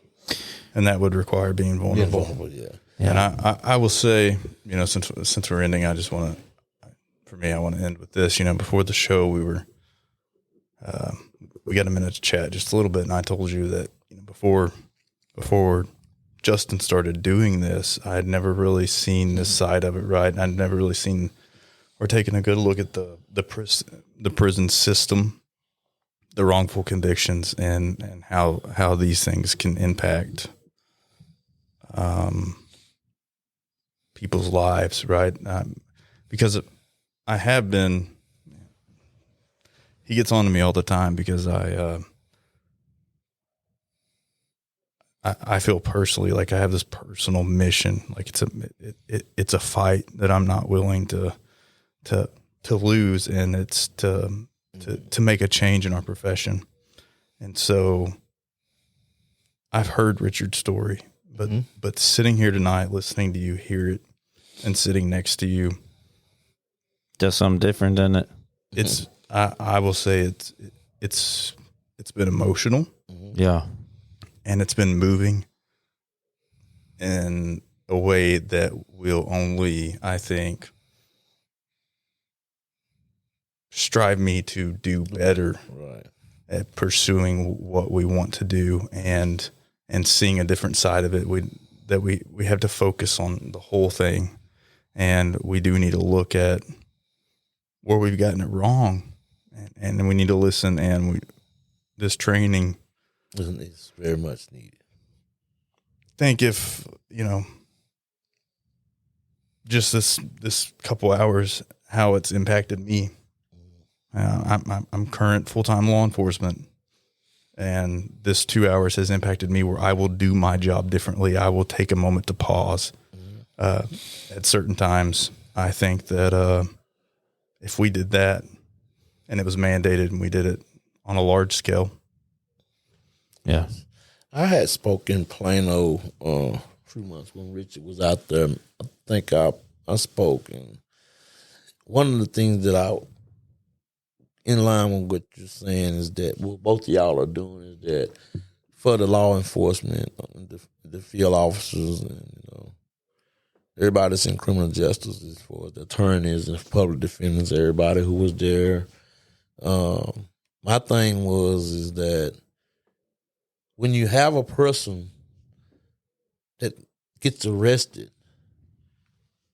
And that would require being vulnerable. And I will say, since we're ending, I just want to end with this. Before the show, we got a minute to chat just a little bit, and I told you that before Justin started doing this, I had never really seen this side of it, right? I'd never really seen or taken a good look at the prison system, the wrongful convictions, and how these things can impact people's lives, right? Because I have been. He gets on to me all the time because I feel personally like I have this personal mission, like it's a fight that I'm not willing to lose, and it's to make a change in our profession. And so I've heard Richard's story, but sitting here tonight, listening to you hear it, and sitting next to you does something different, doesn't it? It's I will say it's been emotional. Yeah. And it's been moving, in a way that will only, I think, strive me to do better at pursuing what we want to do and seeing a different side of it. We have to focus on the whole thing, and we do need to look at where we've gotten it wrong, and we need to listen. And this training is very much needed. Think if just this couple hours, how it's impacted me. I'm current full-time law enforcement, and this 2 hours has impacted me where I will do my job differently. I will take a moment to pause at certain times. I think that if we did that and it was mandated and we did it on a large scale. Yeah. I had spoken in Plano a few months when Richard was out there. I think I spoke, and one of the things that in line with what you're saying is that what both of y'all are doing is that for the law enforcement, the field officers, and everybody that's in criminal justice, as far as the attorneys and public defenders, everybody who was there. My thing is that when you have a person that gets arrested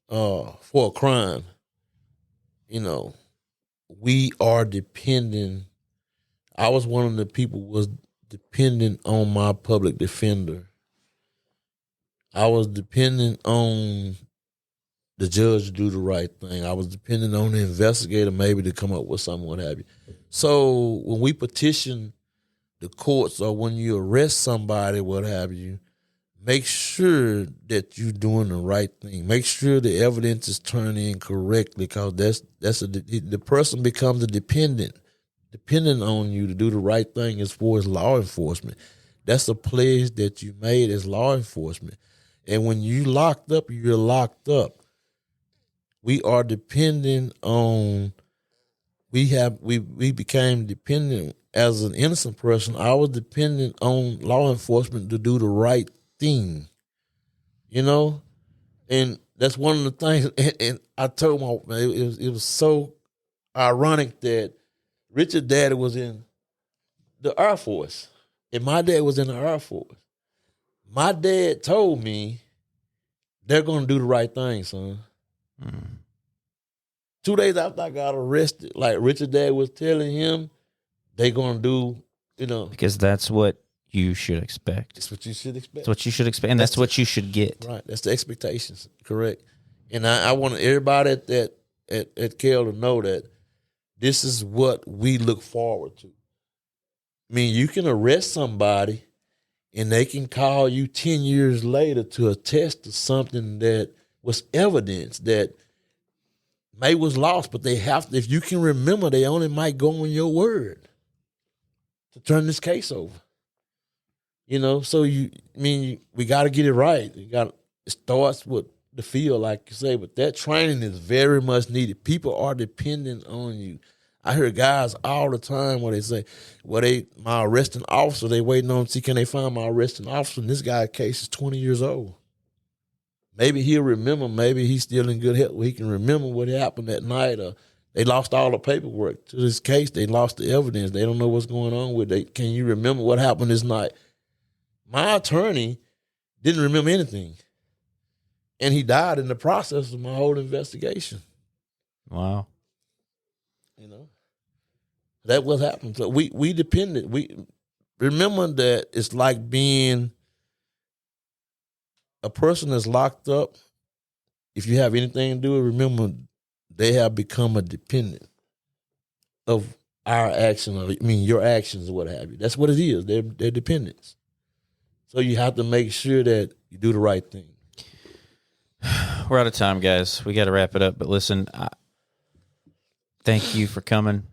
for a crime, we are depending. I was one of the people who was dependent on my public defender. I was dependent on the judge to do the right thing. I was dependent on the investigator maybe to come up with something, what have you. So when we petition the courts or when you arrest somebody, what have you, make sure that you're doing the right thing. Make sure the evidence is turned in correctly, because the person becomes a dependent on you to do the right thing as far as law enforcement. That's a pledge that you made as law enforcement. And when you locked up, you're locked up. We are dependent on. We became dependent as an innocent person. I was dependent on law enforcement to do the right thing, and that's one of the things. And I told my man, it was so ironic that Richard's daddy was in the Air Force, and my dad was in the Air Force. My dad told me they're going to do the right thing, son. 2 days after I got arrested, like Richard's dad was telling him, they're going to do, Because that's what you should expect. That's what you should expect. That's what you should expect, and that's what you should get. Right. That's the expectations. Correct. And I want everybody at Kell to know that this is what we look forward to. I mean, you can arrest somebody and they can call you 10 years later to attest to something that was evidence that may was lost, but they have to, if you can remember, they only might go on your word to turn this case over. So we got to get it right. It starts with the field, like you say, but that training is very much needed. People are dependent on you. I hear guys all the time where they say, my arresting officer, they waiting on to see can they find my arresting officer, and this guy's case is 20 years old. Maybe he'll remember, maybe he's still in good health where he can remember what happened that night, or they lost all the paperwork to this case. They lost the evidence. They don't know what's going on with it. Can you remember what happened this night? My attorney didn't remember anything. And he died in the process of my whole investigation. Wow. That was happening. So we depended. We remember that it's like being a person that's locked up. If you have anything to do with it, remember they have become a dependent of our action. Your actions or what have you. That's what it is. They're dependents. So you have to make sure that you do the right thing. We're out of time, guys. We got to wrap it up. But listen, thank you for coming.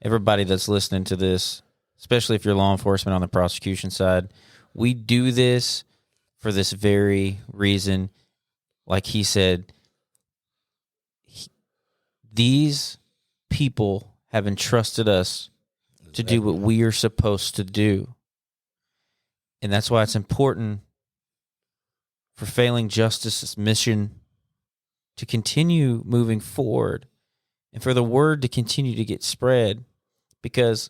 Everybody that's listening to this, especially if you're law enforcement on the prosecution side, we do this for this very reason. Like he said, these people have entrusted us to do what we are supposed to do. And that's why it's important for Failing Justice's mission to continue moving forward and for the word to continue to get spread, because,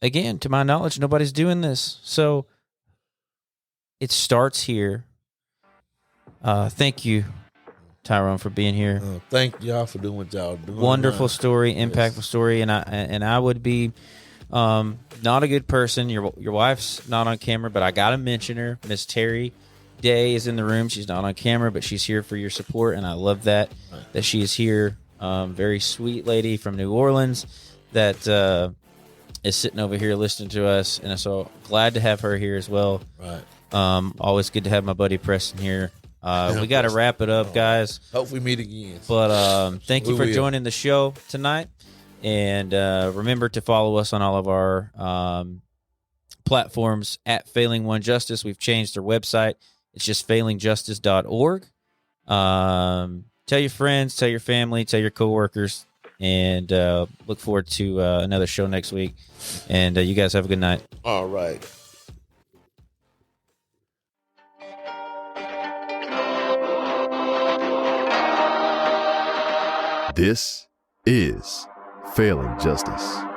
again, to my knowledge, nobody's doing this. So it starts here. Thank you, Tyrone, for being here. Thank y'all for doing what y'all doing. Wonderful story, impactful story, and I would be not a good person. Your wife's not on camera, but I gotta mention her. Miss Terry Day is in the room. She's not on camera, but she's here for your support, and I love that she is here. Very sweet lady from New Orleans that is sitting over here listening to us, and I'm so glad to have her here as well. Right. Always good to have my buddy Preston here. We got to wrap it up, guys. Hope we meet again. But thank you for joining the show tonight. And remember to follow us on all of our platforms at Failing One Justice. We've changed our website. It's just failingjustice.org. Tell your friends, tell your family, tell your coworkers, and look forward to another show next week. And you guys have a good night. All right. This is Failing Justice.